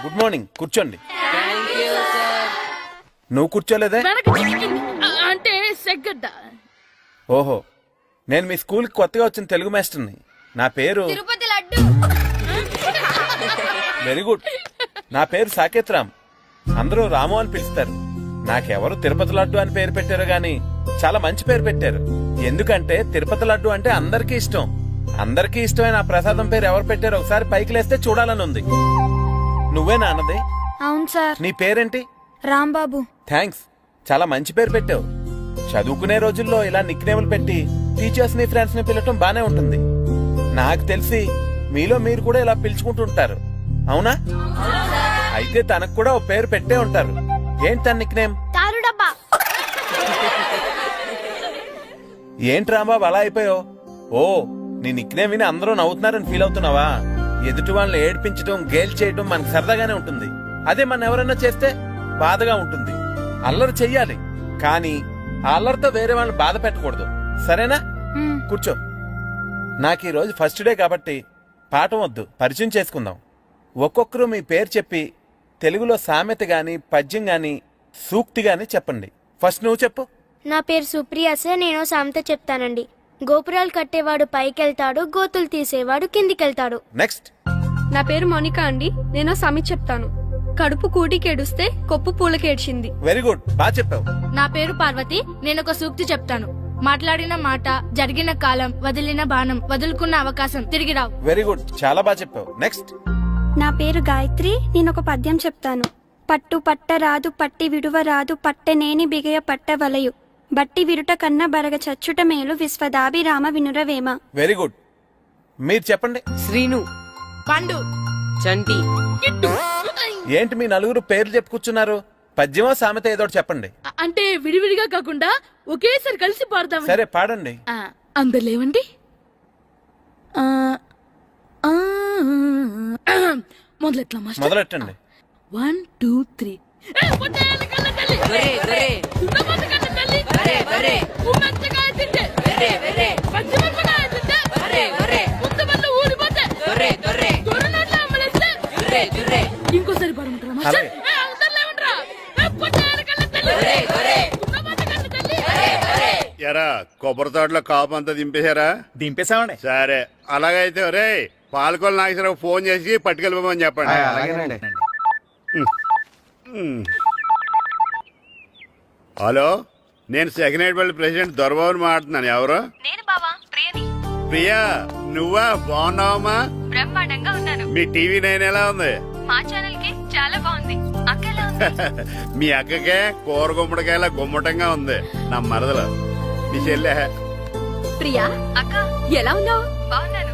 గుడ్ మార్నింగ్, కూర్చోండి. నువ్వు కూర్చోలేదే? అంటే సెగ్గడ్డ. ఓహో, నేను మీ స్కూల్ కి కొత్తగా వచ్చిన తెలుగు మాస్టర్ని. నా పేరు తిరుపతి లడ్డు. Very good. నా పేరు సాకేత్ రామ్, అందరూ రాము అని పిలుస్తారు. నాకెవరు తిరుపతి లడ్డు అని పేరు పెట్టారు గాని చాలా మంచి పేరు పెట్టారు. ఎందుకంటే తిరుపతి లడ్డు అంటే అందరికీ ఇష్టం. అందరికీ ఇష్టమైన ఆ ప్రసాదం పేరు ఎవరు పెట్టారో ఒకసారి పైకి లేస్తే చూడాలని ఉంది. నువ్వేనా అన్నది? అవును సార్. నీ పేరేంటి? రాంబాబు. థ్యాంక్స్, చాలా మంచి పేరు పెట్టావు. చదువుకునే రోజుల్లో ఇలా నిక్నేములు పెట్టి టీచర్స్ ని ఫ్రెండ్స్ ని పిలవటం బానే ఉంటుంది. నాకు తెలిసి మీలో మీరు కూడా ఇలా పిలుచుకుంటుంటారు, అవునా? అయితే తనకు కూడా ఓ పేరు పెట్టే ఉంటారు. ఏంటి తన నిక్నేమ్? తారుడబ్బా. ఏంటి రాంబాబు అలా అయిపోయావు? ఓ, నీ నిక్నేమ్ విని అందరూ నవ్వుతున్నారని ఫీల్ అవుతున్నావా? ఎదుటి వాళ్ళని ఏడ్పించడం, గేల్ చేయడం మనకు సరదాగానే ఉంటుంది. అదే మన ఎవరైనా చేస్తే బాధగా ఉంటుంది. అల్లరి చెయ్యాలి, కానీ ఆ అల్లరితో వేరే వాళ్ళని బాధ పెట్టకూడదు, సరేనా? కూర్చో. నాకు ఈ రోజు ఫస్ట్ డే కాబట్టి పాఠం వద్దు, పరిచయం చేసుకుందాం. ఒక్కొక్కరు మీ పేరు చెప్పి తెలుగులో సామెత గాని, పద్యం గాని, సూక్తి గాని చెప్పండి. ఫస్ట్ నువ్వు చెప్పు. నా పేరు సుప్రియ సార్. నేను సామెత చెప్తానండి. గోపురాలు కట్టేవాడు పైకెళ్తాడు, గోతులు తీసేవాడు కిందికెళ్తాడు. నెక్స్ట్. నా పేరు మోనికా అండి. నేను సామెత చెప్తాను. కడుపు కూటికేడుస్తే కొప్పు పూలకేడ్చింది. వెరీ గుడ్, బాగా చెప్పావు. నా పేరు పార్వతి. నేను ఒక సూక్తి చెప్తాను. మాట్లాడిన మాట, జరిగిన కాలం, వదిలిన బాణం, వదులుకున్న అవకాశం తిరిగి రావు. వెరీ గుడ్, చాలా బాగా చెప్పావు. నెక్స్ట్. నా పేరు గాయత్రి. నేను ఒక పద్యం చెప్తాను. పట్టు పట్ట రాదు, పట్టి విడువ రాదు, పట్టనేని బిగయ పట్ట వలయు, బట్టి విరుట కన్నా బరగ చచ్చుట మేలు, విశ్వదాభిరామ వినురవేమ. Very good. మీరు చెప్పండి. శ్రీను, పండు, చంటి, ఏంటి మీ నలుగురు పేర్లు చెప్పుకూర్చున్నారు? పద్యమో సామెత ఏదో చెప్పండి. అంటే విడివిడిగా కాకుండా ఒకేసారి కలిసి పాడతాం. సరే, పాడండి. అందరు లేవండి. మొదలెట్టండి. 1 2 3. ఇంకోసారి పాడమంటారా? ఎరా కొబ్బరి తోటలో కాపు అంతా దింపేశారా? దింపేశామండి. సరే, అలాగైతే రే పాలకొల్లు నాగేశ్వరరావు ఫోన్ చేసి పట్టుకెళ్ళిపోమని చెప్పండి. హలో, నేను సెకండ్ హెడ్ వాళ్ళ ప్రెసిడెంట్ దొరబాబుని మాట్లాడుతున్నాను. ఎవరు? ప్రియా, నువ్వా? బాగున్నావమ్మా? బ్రహ్మాండంగా ఉన్నాను. మీ టీవీ 9 ఎలా ఉంది? మా ఛానల్ కి చాలా బాగుంది. అక్క మీ అక్కకే కూర గుమ్మడికాయలా గుమ్మటంగా ఉంది నా మరదలు. నీ చెల్లె ప్రియా అక్క ఎలా ఉన్నావు? బాగున్నాను.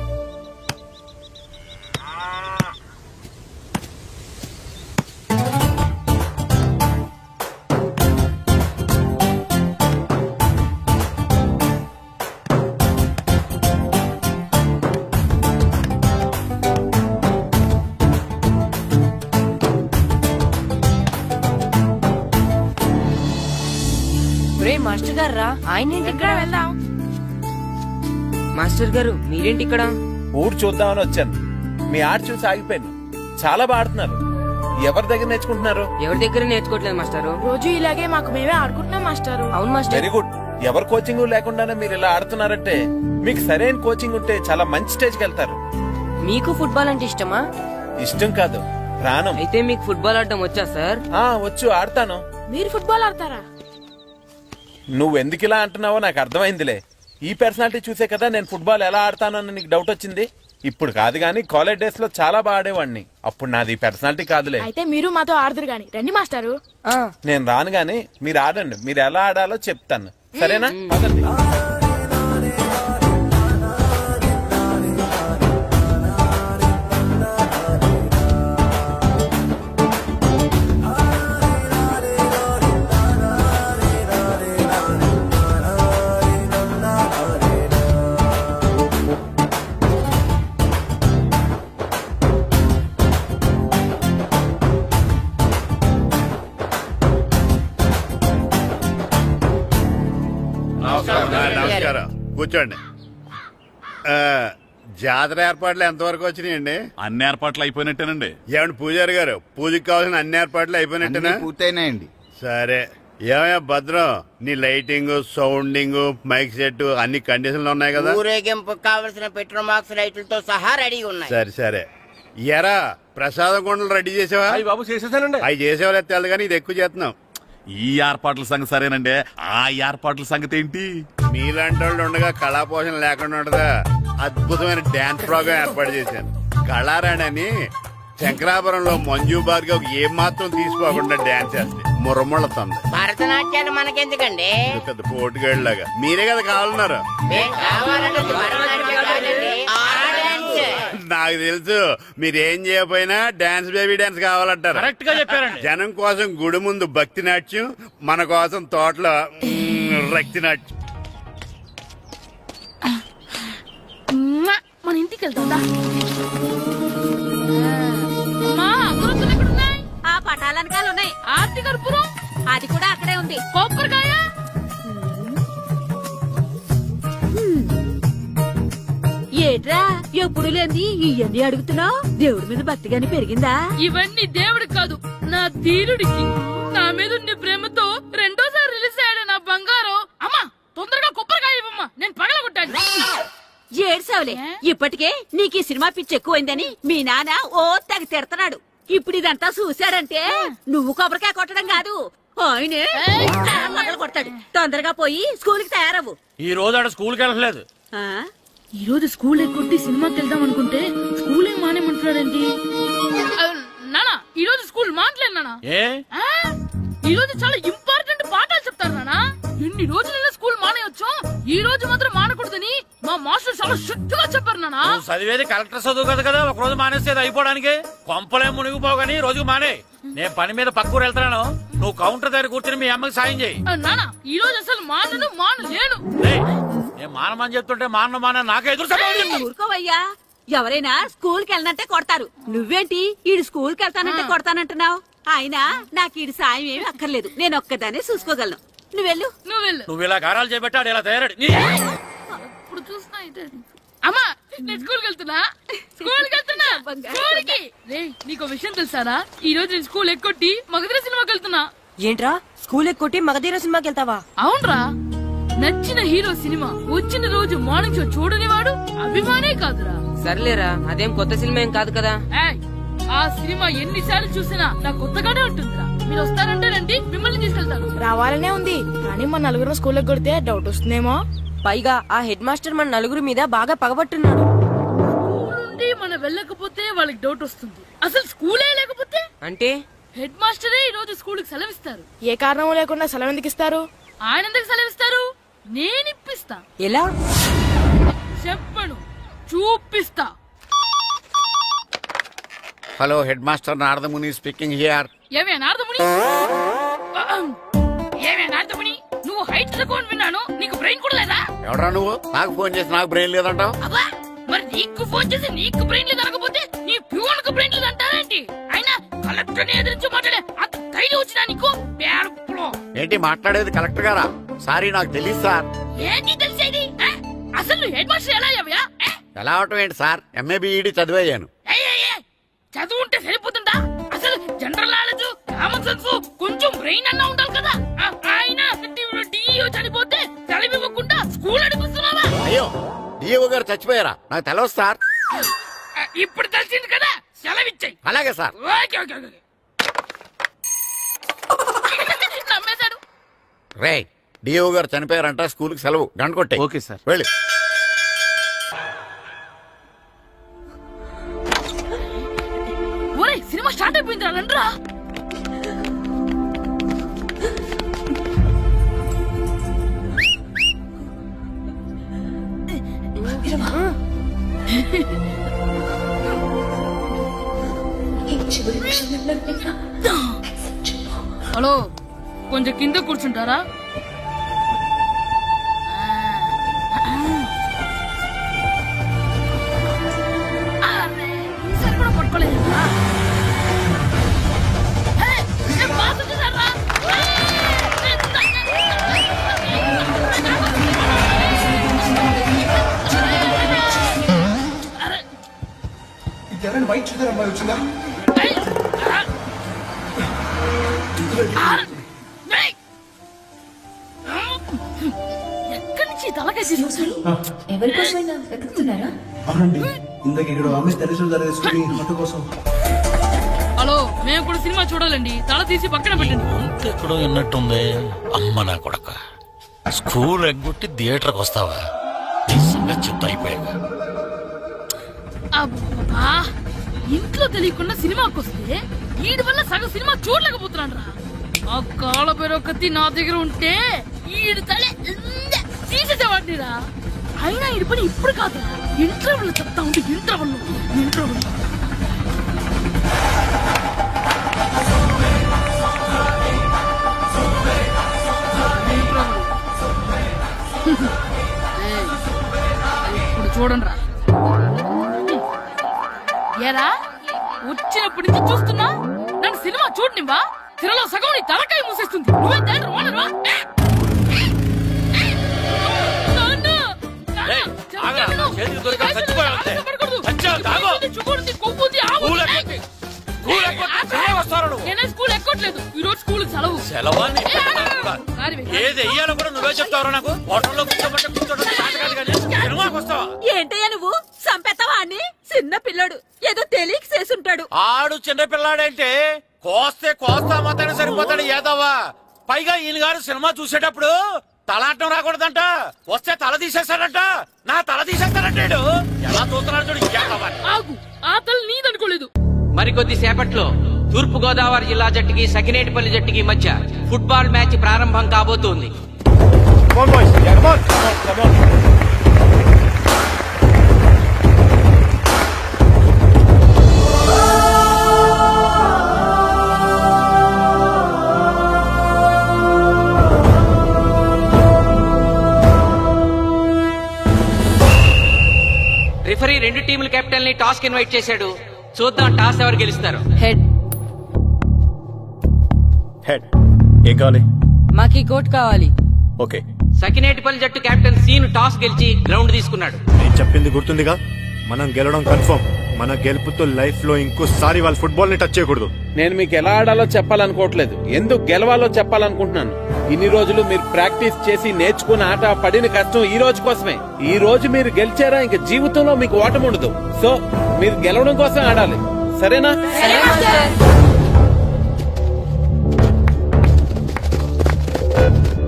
మాస్టర్ గారు రా. ఆయన ఇక్కడ వెళ్దాం. మాస్టర్ గారు మీరేంటి ఇక్కడ? ఊరు చూద్దామని వచ్చాను. మీ ఆట చూసి ఆగిపోయాను. చాలా బాడుతున్నారు. ఎవరి దగ్గర నేర్చుకుంటున్నారు? ఎవరి దగ్గర నేర్చుకోవట్లేదు మాస్టారు. రోజు ఇలాగే మాకు మేమే ఆడుకుంటున్నాం మాస్టారు. అవును మాస్టర్. Very good. ఎవరి కోచింగ్ లేకుండానే మీరు ఇలా ఆడుతున్నారంటే మీకు సరైన కోచింగ్ ఉంటే చాలా మంచి స్టేజ్కి వెళ్తారు. మీకు ఫుట్బాల్ అంటే ఇష్టమా? ఇష్టం కాదు, ప్రాణం. అయితే మీకు ఫుట్బాల్ ఆడటం వచ్చా సార్? వచ్చు, ఆడతాను. మీరు ఫుట్బాల్ ఆడతారా? నువ్వెందుకు ఇలా అంటున్నావో నాకు అర్థమైందిలే. ఈ పర్సనాలిటీ చూసే కదా నేను ఫుట్బాల్ ఎలా ఆడతానని నీకు డౌట్ వచ్చింది. ఇప్పుడు కాదు గానీ కాలేజ్ డేస్ లో చాలా బాగా ఆడేవాడిని. అప్పుడు నాది పర్సనాలిటీ కాదులే. అయితే మీరు మాతో ఆడదురు గాని రండి మాస్టారు. నేను రాను గాని మీరు ఆడండి. మీరు ఎలా ఆడాలో చెప్తాను, సరేనా? పదండి. నమస్కారం, కూర్చోండి. జాతర ఏర్పాట్లు ఎంతవరకు వచ్చినాయండి? అన్ని ఏర్పాట్లు అయిపోయినట్టేనండి. ఏమండి పూజారి గారు, పూజకి కావాల్సిన అన్ని ఏర్పాట్లు అయిపోయినట్టేనా? పూర్తయినాయండి. సరే. ఏమయ్యా భద్రం, నీ లైటింగ్, సౌండింగ్, మైక్ సెట్ అన్ని కండిషన్లు ఉన్నాయి కదా? ఊరేగింపు కావలసిన పెట్రోల్ మార్క్స్ లైట్లతో సహా రెడీ ఉన్నాయి. సరే సరే. ఎరా ప్రసాదం కొండలు రెడీ చేసావా? బాబు చేసేసానండి. అవి చేసేవాళ్ళు తెలదు కానీ ఇది ఎక్కువ చేస్తున్నాం. ఈ ఏర్పాట్ల సంగతి సరేనండి, ఆ ఏర్పాట్ల సంగతి ఏంటి? మీలాంటి వాళ్ళు ఉండగా కళాపోషణ లేకుండా ఉండదా? అద్భుతమైన డాన్స్ ప్రోగ్రామ్ ఏర్పాటు చేశాను. కళారాణి అని శంకరాపురంలో మంజు భార్గవ్ ఏం మాత్రం తీసుకోకుండా డాన్స్ చేస్తే మురముళ్ళతుంది. భరతనాట్యాలు మనకెందుకండి? పెద్ద పోటుగాళ్ళలాగా మీరే కదా కావాలన్నారు. నాకు తెలుసు మీరేం చేయకపోయినా డాన్స్ బేబీ డాన్స్ కావాలంటారు. కరెక్ట్ గా చెప్పారండి. జనం కోసం గుడి ముందు భక్తి నాట్యం, మన కోసం తోటలో రక్తి నాట్యం. మన ఇంటికి వెళ్తుందా? ఆ పటాలనకాలు ఉన్నాయి. ఆర్తి కర్పూరం అది కూడా అక్కడే ఉంది. కొబ్బరికాయ ఏట్రా ఎప్పుడు లేని ఇవన్నీ అడుగుతున్నావు? దేవుడి మీద భక్తిగాని పెరిగిందా? ఇవన్నీ దేవుడికి కాదు, నా ధీరుడికి. నా మీద ఉన్న ప్రేమతో రెండోసారి రిలీజ్ అయ్యాడు నా బంగారం. అమ్మా తొందరగా కొబ్బరికాయ ఇవ్వమ్మా, నేను పగలగొట్టాను. ఏడ్సావులే, ఇప్పటికే నీకు ఈ సినిమా పిచ్చి ఎక్కువైందని మీ నాన్న ఓ తెగ తిడతాడు. ఇప్పుడు ఇదంతా చూశాడంటే నువ్వు కొబ్బరికాయ కొట్టడం కాదు, ఆయనే పగలు కొడతాడు. తొందరగా పోయి స్కూల్ కి తయారవ్వు. ఈ రోజు ఆడ స్కూల్ కి వెళ్ళలేదు. ఈ రోజు స్కూల్ ఎక్కొట్టి సినిమాకి వెళ్దాం అనుకుంటే స్కూల్ ఏం మానేమంటున్నాడండి. నానా ఈ రోజు స్కూల్ మానట్లేదు నానా. ఈ రోజు చాలా ఇంపార్టెంట్ పాఠాలు చెప్తారు నానా. ఎన్ని రోజులైనా స్కూల్ మానేయొచ్చు, ఈ రోజు మాత్రం మానకూడదని మా మాస్టర్ చాలా స్ట్రిక్ట్ గా చెప్పారు నానా. చదివేది కలెక్టర్ చదువు కదా కదా, ఒక రోజు మానేసేది అయిపోవడానికి. కొంపలే మునిగిపోగాని రోజుకు మానే. నేను పని మీద పక్కూరు వెళ్తున్నాను, నువ్వు కౌంటర్ దగ్గర కూర్చొని మీ అమ్మకి సాయం చేయి. నానా ఈ రోజు అసలు మానలేను. నేను మానమని చెప్తుంటే మాన నాకే ఎదురు ఊరుకోవయ్యా, ఎవరైనా స్కూల్ కి వెళ్ళనంటే కొడతారు. నువ్వేంటి ఈడు స్కూల్ కి వెళ్తానంటే కొడతానంటున్నావు? అయినా నాకు ఈడు సాయం ఏమి అక్కర్లేదు, నేను ఒక్కదాన్ని చూసుకోగలను. నువ్వెళ్ళు. నువ్వు ఇలా గారాలు చేపెట్టాడు ఇలా తయారాడు. ఇప్పుడు చూస్తున్నా అమ్మా, నేను స్కూల్కి వెళ్తున్నా. స్కూల్కి నీకు విషయం తెలుసారా? ఈ రోజు నేను స్కూల్ ఎక్కొట్టి మగధీర సినిమాకి వెళ్తున్నా. ఏంట్రా స్కూల్ ఎక్కొట్టి మగధీర సినిమాకి వెళ్తావా? అవునరా, నచ్చిన హీరో సినిమా వచ్చిన రోజు మార్నింగ్ షో చూడని వాడు అభిమానే కాదురా. సర్లేరా, అదేం కొత్త సినిమా ఏం కాదు కదా. ఆ సినిమా ఎన్నిసార్లు చూసినా నాకు కొత్తగానే ఉంటుందిరా. మీరు వస్తారంటే రండి, మిమ్మల్ని తీసుకెళ్తాను. రావాలనే ఉంది కానీ మన నలుగురు స్కూల్కి కొడితే డౌట్ వస్తుందేమో. పైగా ఆ హెడ్ మాస్టర్ మన నలుగురి మీద బాగా పగబట్టున్నాడు. స్కూల్ నుండి మనం వెళ్ళకపోతే వాళ్ళకి డౌట్ వస్తుంది. అసలు స్కూలే లేకపోతే అంటే హెడ్ మాస్టరే ఈ రోజు స్కూల్ కి సెలవిస్తారు. ఏ కారణం లేకుండా సెలవు ఎందుకు ఇస్తారు? ఆయన ఎందుకు సెలవిస్తారు? నేను ఇప్పిస్తా. ఎలా చెప్పను, చూపిస్తా. Hello, head master Naradamuni speaking here. ఏమే నారదముని, ఏమే నారదముని, నువ్వు హైట్ తక్కువ విన్నాను, నీకు బ్రెయిన్ కూడా లేదా? ఎవడా నువ్వు? నాకు ఫోన్ చేసి నాకు బ్రెయిన్ లేదంటావు? అబ్బా, మరి నీకు ఫోన్ చేసి నీకు బ్రెయిన్ లేదనకపోతే నీ ప్యూన్ కు బ్రెయిన్ లేదంటారేంటి? అయినా కలెక్టర్ ని ఎదిరించి మాట్లాడే అంత ధైర్యం వచ్చినా నీకు? ఏంటి మాట్లాడేది? కలెక్టర్ గారా? సారీ, నాకు తెలియదు సార్. ఏంటి తెలిసేది? అసలు నువ్వు హెడ్ మాస్టర్ ఎలా అయ్యావా? ఎలా అవటం ఏంటి సార్? MA B Ed చదివయ్యాను. చదువు ఉంటే సరిపోతుందా? అసలు జనరల్ నాలెడ్జ్, కామన్ సెన్స్, కొంచెం బ్రెయిన్ అన్నా ఉండాలి కదా. ఆయన డిఇఓ చనిపోతే సెలవివ్వకుండా స్కూల్ నడిపిస్తున్నావా? అయ్యో, డిఓ గారు చచ్చిపోయారా? నాకు తెలియదు సార్. ఇప్పుడు తెలిసింది కదా, సెలవిచ్చాయి. అలాగే సార్. నమ్మేశాడు. రే, డిఓ గారు చనిపోయారంట, స్కూల్ కి సెలవు. గంట కొట్టే. Okay sir. వెళ్ళి. ఒరే, సినిమా స్టార్ట్ అయిపోయింది రండ్రా. హలో, కొంచెం కింద కూర్చుంటారా? ఈసారి కూడా పట్టుకోలేదు. వైట్ చూద్దరు అమ్మాయి వచ్చిందా? ఎక్కడి నుంచి తలకాయ తీసుకొచ్చాడు? ఎవరికోసమైనా వెతుకుతున్నారా? అవునండి, ఇందాక ఇక్కడ అమ్మాయి తల్లిదండ్రులు తీసుకుని ఆటో కోసం. హలో, మేము కూడా సినిమా చూడాలండి. తల తీసి పక్కన పెట్టండి. ఎక్కడో విన్నట్టుంది. అమ్మ నా కొడక, స్కూల్ ఎగ్గొట్టి థియేటర్కి వస్తావా? నీ సంగతి చెప్తా అయిపోయాక. అబ్బా, ఇంట్లో తెలియకుండా సినిమాకి వస్తే వీడి వల్ల సగం సినిమా చూడలేకపోతున్నాను రా. ఆ కాళ్ళ పేరొకటి నా దగ్గర ఉంటే ఈడు తలే తీసేసేవాడిని రా. అయినా ఈడి పని ఇప్పుడు కాదు, ఇంటర్వెల్ చెప్తా ఉంటే ఇంటర్వెల్. ఇప్పుడు చూడండి రా. ఏరా, వచ్చినప్పటి నుంచి చూస్తున్నా, నన్ను సినిమా చూడనివ్వా? సినిమాలో సగం నీ తలకాయ మూసేస్తుంది. నువ్వే థియేటర్ ఓనర్వా? నేనే స్కూల్ ఎక్కట్లేదు, ఈ రోజు స్కూల్ సెలవు. ఏది వెయ్యాలో కూడా నువ్వే చెప్తావరా? నాకు హోటల్లో కూర్చోబట్టే కూర్చోడం కాదు కానీ సినిమాకి వస్తావా? ఏంటయ్యా నువ్వు? సంపెత్తవా అని? చిన్న పిల్లడు ఏదో తెలియక చేసుంటాడు. ఆడు చిన్న పిల్లాడంటే కోస్తే కోస్తా మాత్రమే సరిపోతాడు ఏదవ్వా. పైగా ఈయన గారు సినిమా చూసేటప్పుడు తలాటం రాకూడదంట, వస్తే తల తీసేస్తాడంట. నా తల తీసేస్తాడంటాడు. ఎలా చూస్తున్నాడు చూడు. ఆగు, ఆ తల నీదనుకోలేదు. మరికొద్ది సేపట్లో తూర్పు గోదావరి జిల్లా జట్టుకి సకినేటిపల్లి జట్టుకి మధ్య ఫుట్బాల్ మ్యాచ్ ప్రారంభం కాబోతోంది. రిఫరీ రెండు టీముల కెప్టెన్ ని టాస్ కి ఇన్వైట్ చేశాడు. చూద్దాం టాస్ ఎవరు గెలుస్తారు. హెడ్. హెడ్. ఏం కావాలి? మాకి కోట్ కావాలి. ఓకే. సకినేటిపల్లి జట్టు కెప్టెన్ సీన్ టాస్ గెలిచి గ్రౌండ్ తీసుకున్నాడు. నేను చెప్పింది గుర్తుందిగా, మనం గెలవడం కన్ఫర్మ్. మన గెలుపుతో లైఫ్ లో ఇంకోసారి వాళ్ళ ఫుట్బాల్ ని టచ్ చేయకూడదు. నేను మీకు ఎలా ఆడాలో చెప్పాలనుకోవట్లేదు, ఎందుకు గెలవాలో చెప్పాలనుకుంటున్నాను. ఇన్ని రోజులు మీరు ప్రాక్టీస్ చేసి నేర్చుకున్న ఆట పడిన కష్టం ఈ రోజు కోసమే. ఈ రోజు మీరు గెలిచారా ఇంక జీవితంలో మీకు ఓటమి ఉండదు. సో మీరు గెలవడం కోసం ఆడాలి, సరేనా?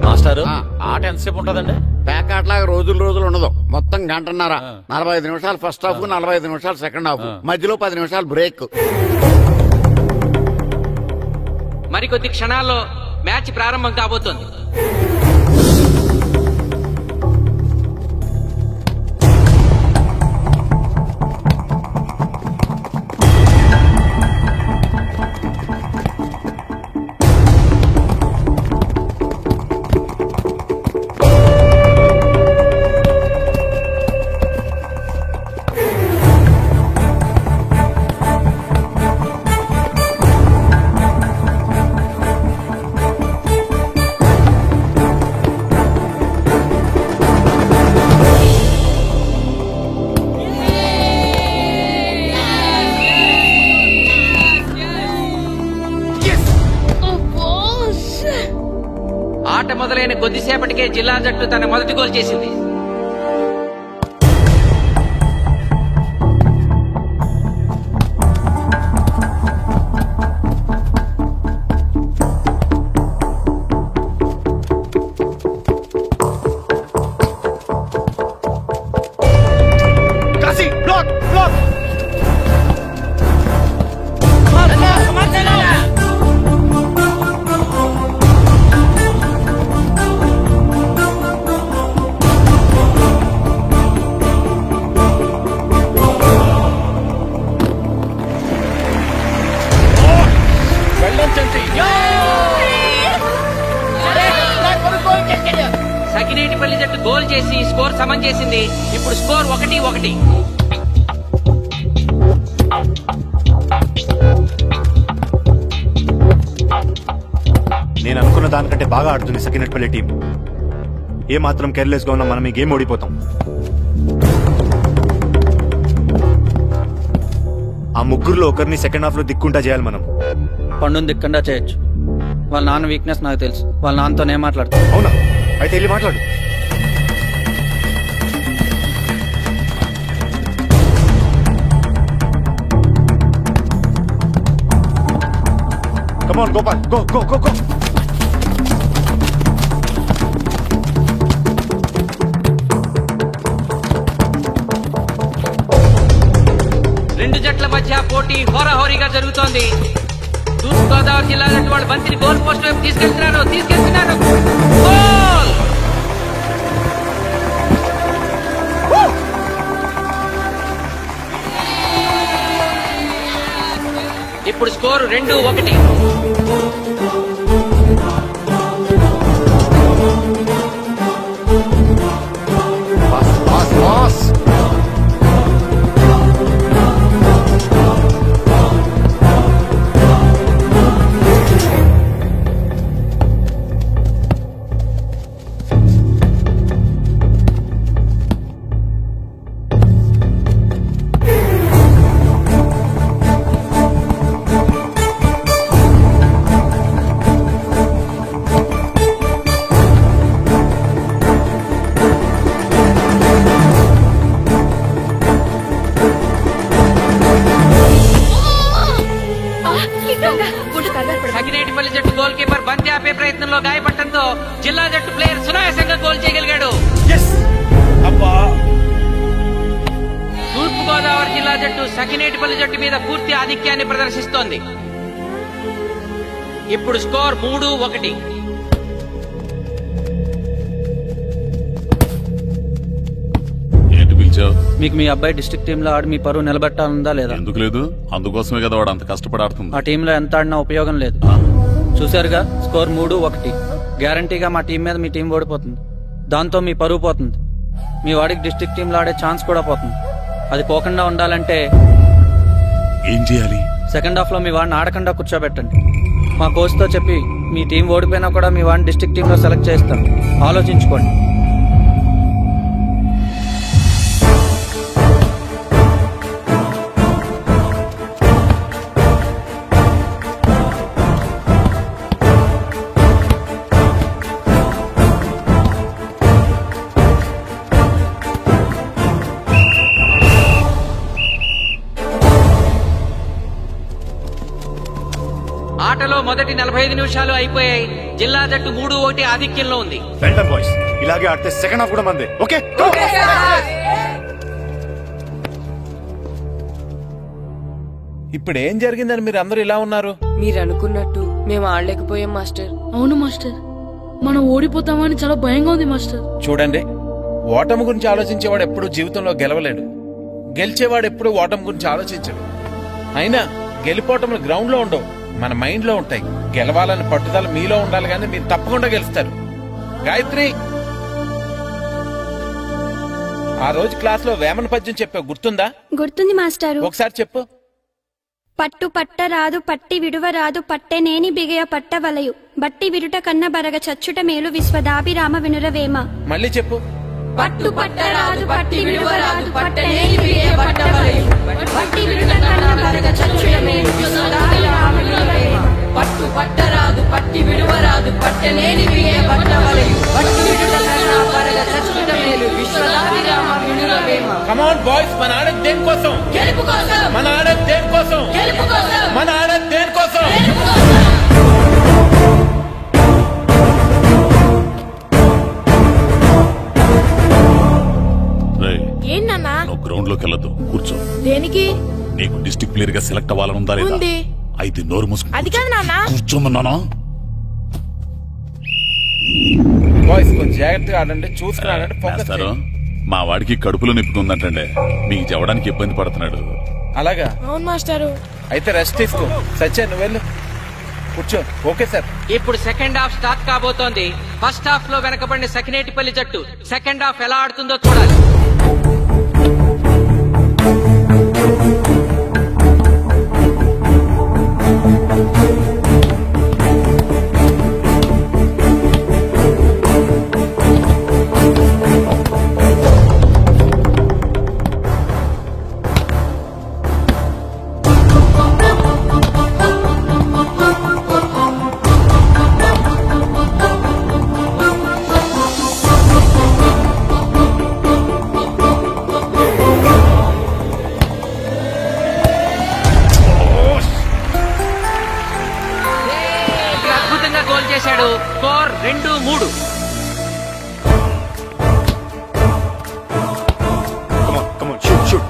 మాస్టారు, ఆట ఎంతసేపు ఉంటదండి? పేకాట్లాగా రోజులు ఉండదు. మొత్తం గంటన్నర. 45 నిమిషాలు ఫస్ట్ హాఫ్, 45 నిమిషాలు సెకండ్ హాఫ్, మధ్యలో 10 నిమిషాలు బ్రేక్. మరికొద్ది క్షణాల్లో మ్యాచ్ ప్రారంభం కాబోతోంది. ఆట మొదలైన కొద్దిసేపటికే జిల్లా జట్టు తన మొదటి గోల్ చేసింది. సకినేటిపల్లి జట్టు గోల్ చేసి స్కోర్ సమం చేసింది. ఇప్పుడు స్కోర్ 1-1. నేను అనుకున్న దానికంటే బాగా ఆడుతుంది సకినేటిపల్లి టీం. ఏ మాత్రం కేర్లెస్ గా ఉన్నా మనం ఈ గేమ్ ఓడిపోతాం. ఆ ముగ్గురులో ఒకరిని సెకండ్ హాఫ్ లో దిక్కుంటా చేయాలి మనం. పండుని దిక్కుండా చేయొచ్చు. వాళ్ళ నాన్న వీక్నెస్ నాకు తెలుసు. వాళ్ళ నాన్నతో నేను మాట్లాడతాను. అవునా? అయితే వెళ్ళి మాట్లాడు. Come on, Gopal. Go, go, go, go. రెండు జట్ల మధ్య పోటీ హోరాహోరీగా జరుగుతోంది. తూర్పు గోదావరి జిల్లా జట్టు వాళ్ళు బంతిని గోల్ పోస్ట్ వైపు తీసుకెళ్తున్నారు. గోల్! ఇప్పుడు స్కోరు 2-1. సకినేటిపల్లి జట్టు గోల్ కీపర్ బంతి ఆపే ప్రయత్నంలో గాయపడటంతో జిల్లా జట్టు ప్లేయర్ సునాయాసంగా గోల్ చేయగలిగాడు. తూర్పు గోదావరి జిల్లా జట్టు సకినేటిపల్లి జట్టు మీద పూర్తి ఆధిక్యాన్ని ప్రదర్శిస్తోంది. ఇప్పుడు స్కోర్ 3-1. మీకు మీ అబ్బాయి డిస్ట్రిక్ట్ టీమ్ లో ఆడి మీ పరువు నిలబెట్టాలందా లేదా? ఎందుకు లేదు? అందుకోసమే కదా వాడు అంత కష్టపడి ఆడుతుంది. ఆ టీంలో ఎంత ఆడినా ఉపయోగం లేదు. చూసారుగా, స్కోర్ 3-1. గ్యారంటీగా మా టీం మీద మీ టీం ఓడిపోతుంది. దాంతో మీ పరువు పోతుంది. మీ వాడికి డిస్ట్రిక్ట్ టీంలో ఆడే ఛాన్స్ కూడా పోతుంది. అది పోకుండా ఉండాలంటే ఏం చేయాలి? సెకండ్ హాఫ్ లో మీ వాడిని ఆడకుండా కూర్చోబెట్టండి. మా కోచ్ తో చెప్పి మీ టీం ఓడిపోయినా కూడా మీ వాడిని డిస్ట్రిక్ట్ టీంలో సెలెక్ట్ చేస్తాం. ఆలోచించుకోండి. ఆటలో మొదటి 45 నిమిషాలు అయిపోయాయి. జిల్లా జట్టు 3-1 ఆధిక్యంలో ఉంది. ఇలాగే ఆడితే సెకండ్ హాఫ్ కూడా మందే. ఓకే, ఇప్పుడు ఏం జరిగిందని మీరు అందరూ ఇలా ఉన్నారు? మీరు అనుకున్నట్టు మేము ఆడలేకపోయాం మాస్టర్. అవును మాస్టర్, మనం ఓడిపోతామని చాలా భయంగా ఉంది మాస్టర్. చూడండి, ఓటమి గురించి ఆలోచించేవాడు ఎప్పుడు జీవితంలో గెలవలేడు, గెలిచేవాడు ఎప్పుడు ఓటమి గురించి ఆలోచించడు. అయినా గెలిపోవటంలో గ్రౌండ్ లో ఉండవు, మన మైండ్ లో ఉంటాయి. గెలవాలని పట్టుదల మీలో ఉండాలి, కానీ మీరు తప్పకుండా గెలుస్తారు. గాయత్రి, ఆ రోజు క్లాస్ లో వేమన పద్యం చెప్పావు, గుర్తుందా? గుర్తుంది మాస్టారు. ఒకసారి చెప్పు. పట్టు పట్ట రాదు పట్టి విడువ రాదు పట్టెనేని బిగయ పట్టవలయు బట్టి విరుట కన్న బరగ చచ్చుట మేలు విశ్వదాభిరామ వినురవేమ. మళ్ళీ చెప్పు. పట్టు పట్ట రాదు పట్టి విడువ రాదు పట్టనేని బిగయ పట్టవలయు బట్టి విరుట కన్న బరగ చచ్చుట మేలు విశ్వదాభిరామ వినురవేమ. పట్టు పట్ట రాదు పట్టి విడువ రాదు పట్టనేని బిగయ పట్టవలయు బట్టి విరుట కన్న బరగ చచ్చుట మేలు విశ్వదాభిరామ వినురవేమ. కమ్ ఆన్ బాయ్స్, మన ఆడేది దేనికోసం? గెలుపు కోసం. మన ఆడేది దేనికోసం? గెలుపు కోసం. మన ఆడేది దేనికోసం? ఏంటన్నా? నువ్వు గ్రౌండ్ లోకి వెళ్ళదు, కూర్చో. దేనికి? నీకు డిస్ట్రిక్ట్ ప్లేయర్ గా సెలెక్ట్ అవ్వాలనుందా లేదా? ఉంది. అయితే నోరు మూసుకుని అది కాదు నాన్న. కూర్చోమన్నానా? బాయ్స్ కొంచెం జాగ్రత్తగా ఆడండి, చూసుకున్నాడంటే ఫోకస్ మాస్టారు, మా వాడికి కడుపులో నొప్పి ఉందంటండి, మీకు చెప్పడానికి ఇబ్బంది పడుతున్నాడు. అలాగా? అవును మాస్టారు. అయితే రెస్ట్ తీసుకో. సత్య నువ్వు వెళ్ళు, కూర్చో. Okay sir. ఇప్పుడు సెకండ్ హాఫ్ స్టార్ట్ కాబోతోంది. ఫస్ట్ హాఫ్ లో వెనకబడిన సకినేటిపల్లి జట్టు సెకండ్ హాఫ్ ఎలా ఆడుతుందో చూడాలి. చేశాడు. Score 2-3. Come on, shoot.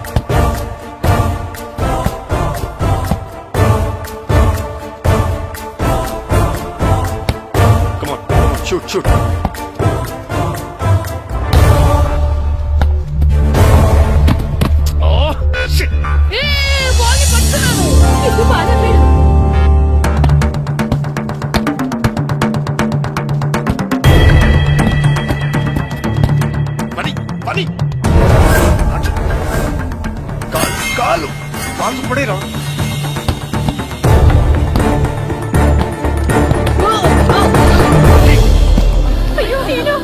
Come on, shoot. Oh, shit. Ball పట్టుకున్నాను. ఇది బాధపడు. కాలు పడేరా. అయ్యో నేను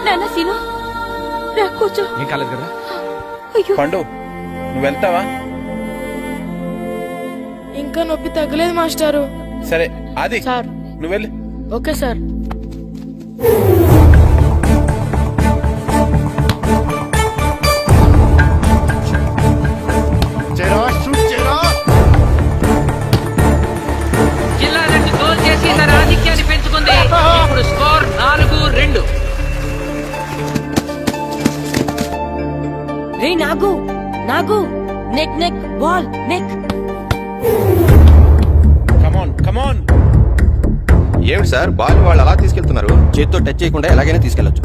నాన్న సీను రా కూర్చో. ఏం కాలేదు కదా? పండు, నువ్వు వెళ్తావా? ఇంకా నొప్పి తగ్గలేదు మాస్టారు. సరే ఆది సార్ నువ్వు వెళ్ళు. Okay sir. జిల్లా జట్టు గోల్ చేసి తన ఆధిక్యాన్ని పెంచుకుంది. ఇప్పుడు స్కోర్ 4-2. రే నాగు నెక్ బాల్ నెక్. కమాన్. ఏమిటి సార్, బాల్ వాళ్ళు అలా తీసుకెళ్తున్నారు? చేతితో టచ్ చేయకుండా ఎలాగైనా తీసుకెళ్లొచ్చు.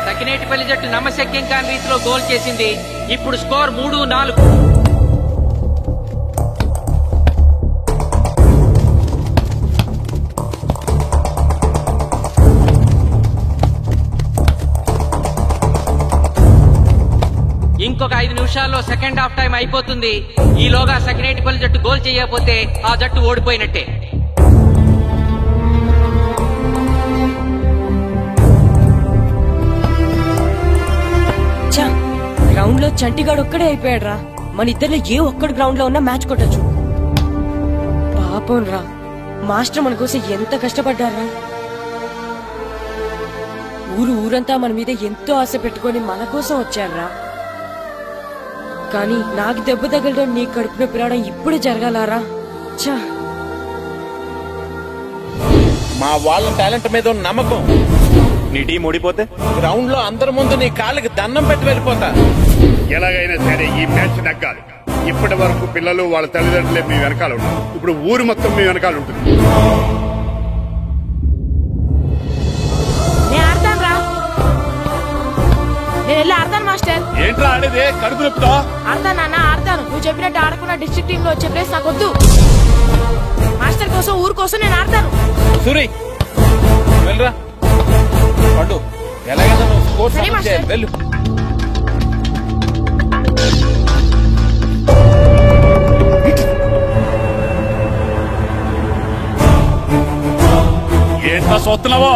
సకినేటిపల్లి జట్టు నమ్మశక్యం కాని రీతిలో గోల్ చేసింది. ఇప్పుడు స్కోర్ 3-4. ఇంకొక 5 నిమిషాల్లో సెకండ్ హాఫ్ టైం అయిపోతుంది. ఈలోగా సకినేటిపల్లి జట్టు గోల్ చేయకపోతే ఆ జట్టు ఓడిపోయినట్టే. గ్రౌండ్ లో చంటిగాడు ఒక్కడే అయిపోయాడు రా. మన ఇద్దరిలో ఏ ఒక్కడు గ్రౌండ్ లో ఉన్నా మ్యాచ్ కొట్టచ్చు. పాపం రా, మాస్టర్ మన కోసం ఎంత కష్టపడ్డారా. ఊరంతా మన మీద ఎంతో ఆశ పెట్టుకొని మన కోసం వచ్చాడ్రా. కానీ నాకు దెబ్బ తగలడం, నీ కడుపు నొప్పి రావడం ఇప్పుడే జరగాలారా? ఛా! మా వాళ్ళ టాలెంట్ మీద ఉన్న నమ్మకం. నీ టీం ఓడిపోతే గ్రౌండ్ లో అందరి ముందు నీ కాళ్ళకి దండం పెట్టి వెళ్ళిపోతా. ఎలాగైనా సరే ఈ మ్యాచ్ నగ్గాలి. ఇప్పటి వరకు పిల్లలు వాళ్ళ తల్లిదండ్రులే మీ వెనకాల ఉంటారు. ఇప్పుడు ఊరు మొత్తం మీ వెనకాల ఉంటుంది. నేను వెళ్ళి ఆడతాను మాస్టర్. ఏంట్రా ఆడేది? కడుపు నొప్పుతో ఆడతాను నాన్న, ఆడతాను. నువ్వు చెప్పినట్టు ఆడకున్న డిస్ట్రిక్ట్ టీమ్ లో వచ్చే ప్లేస్ నాకు వద్దు. మాస్టర్ కోసం, ఊరు కోసం నేను ఆడతాను. సూరి వెళ్ళరా పండు, ఎలాగైనా నువ్వు స్కోర్ సరే సాధించే. మాస్టర్. వెళ్ళు. ఏంట్రా చూస్తున్నావో?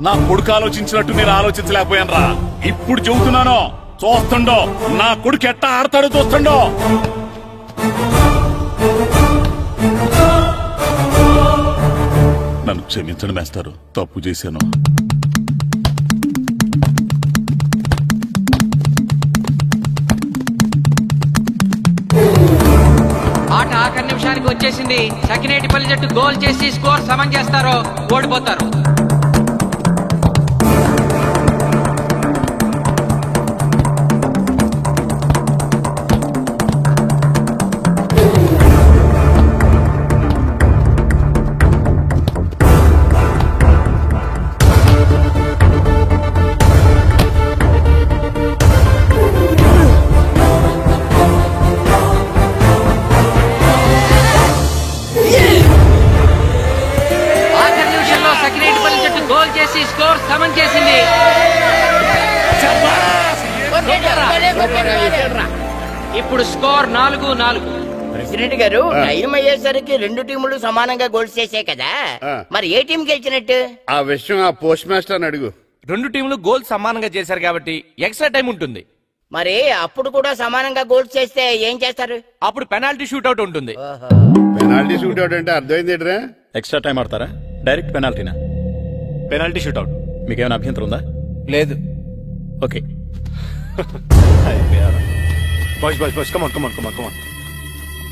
నా కొడుకు ఆలోచించినట్టు నేను ఆలోచించలేకపోయాను రా. ఇప్పుడు చెబుతున్నాను, చూస్తుండో నా కొడుకు ఎట్టా ఆడతాడో చూస్తుండో. నన్ను క్షమించండి మేస్తారు, తప్పు చేశాను. ఆట ఆఖరి నిమిషానికి వచ్చేసింది. సకినేటిపల్లి జట్టు గోల్ చేసి స్కోర్ సమం చేస్తారో ఓడిపోతారు. స్కోర్ సమం చేసింది. ఇప్పుడు స్కోర్ 4-4. ప్రెసిడెంట్ గారు, టైం అయ్యేసరికి రెండు టీములు సమానంగా గోల్స్ చేసే కదా, మరి ఏ టీం గెలిచినట్టు? ఆ విషయం ఆ పోస్ట్ మాస్టర్ అడుగు. రెండు టీంలు గోల్ సమానంగా చేశారు కాబట్టి ఎక్స్ట్రా టైం ఉంటుంది. మరి అప్పుడు కూడా సమానంగా గోల్స్ చేస్తే ఏం చేస్తారు? అప్పుడు పెనాల్టీ షూట్అవుట్ ఉంటుంది. పెనాల్టీ షూట్అవుట్ అంటే అర్థమైంది. ఎక్స్ట్రా టైం ఆడతారా, డైరెక్ట్ పెనాల్టీనా? Penalty shootout. మీకేమైనా అభ్యంతరం ఉందా? లేదు. Okay. Boys boys boys come on come on come on come on.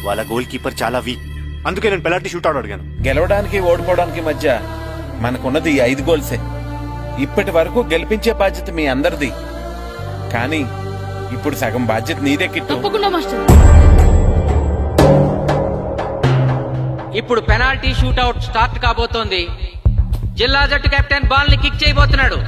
వాళ్ళ గోల్ కీపర్ చాలా వీక్, అందుకే నేను పెనాల్టీ షూట్అవుట్ అడిగాను. గెలవడానికి ఓడిపోవడానికి మధ్య మనకున్నది 5 గోల్సే. ఇప్పటి వరకు గెలిపించే బాధ్యత మీ అందరిది, కానీ ఇప్పుడు సగం బాధ్యత నీదే కిట్టు. తప్పకుండా మాస్టర్. ఇప్పుడు పెనాల్టీ షూట్అవుట్ స్టార్ట్ కాబోతోంది. జిల్లా జట్టు కెప్టెన్ బాల్ ని కిక్ చేయబోతున్నాడు.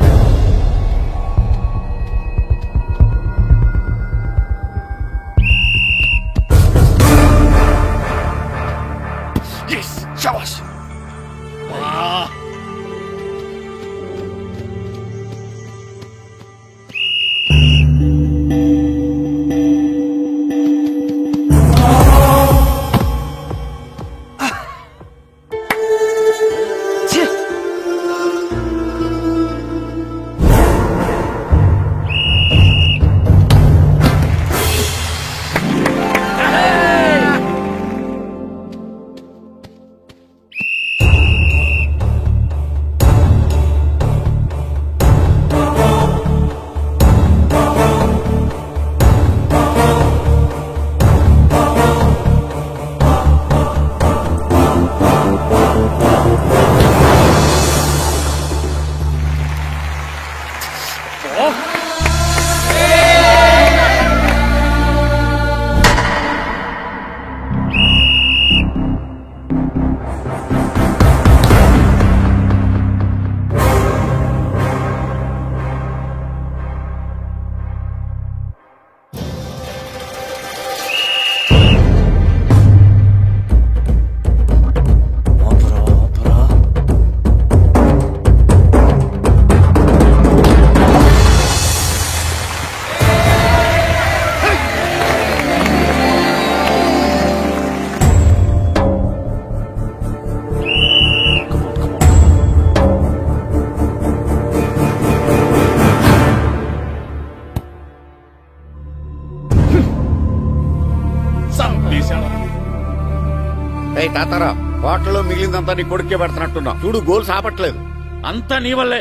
తాతారా, హోటల్లో మిగిలిందంతా నీ కొడుకే పెడుతున్నట్టున్నా. చూడు, గోల్స్ ఆపట్లేదు. అంతా నీ వల్లే.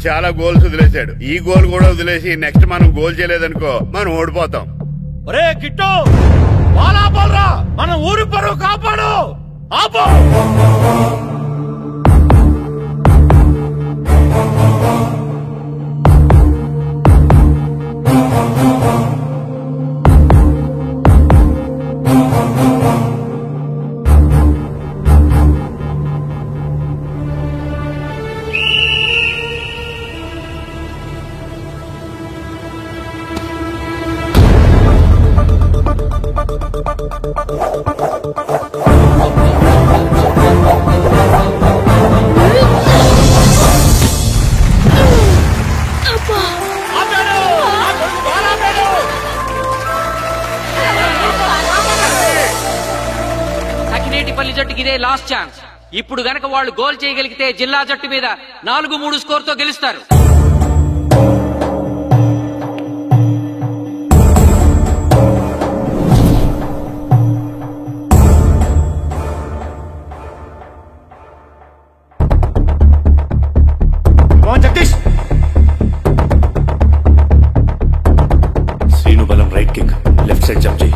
చాలా గోల్స్ వదిలేశాడు. ఈ గోల్ కూడా వదిలేసి నెక్స్ట్ మనం గోల్ చేయలేదనుకో మనం ఓడిపోతాం. ఒరే కిట్టు బాలా బోల్రా, మన ఊరి పరువు కాపాడు. ఆపో సకినేటిపల్లి జట్టుకి ఇదే లాస్ట్ ఛాన్స్. ఇప్పుడు గనక వాళ్ళు గోల్ చేయగలిగితే జిల్లా జట్టు మీద 4-3 స్కోర్ తో గెలుస్తారు. జగదీష్, శ్రీను బలం right kick, left side jump చేయి.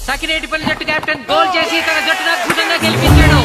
సకినేటిపల్లి జట్టు కెప్టెన్ గోల్ చేసి తన జట్టును అద్భుతంగా గెలిపించాడు.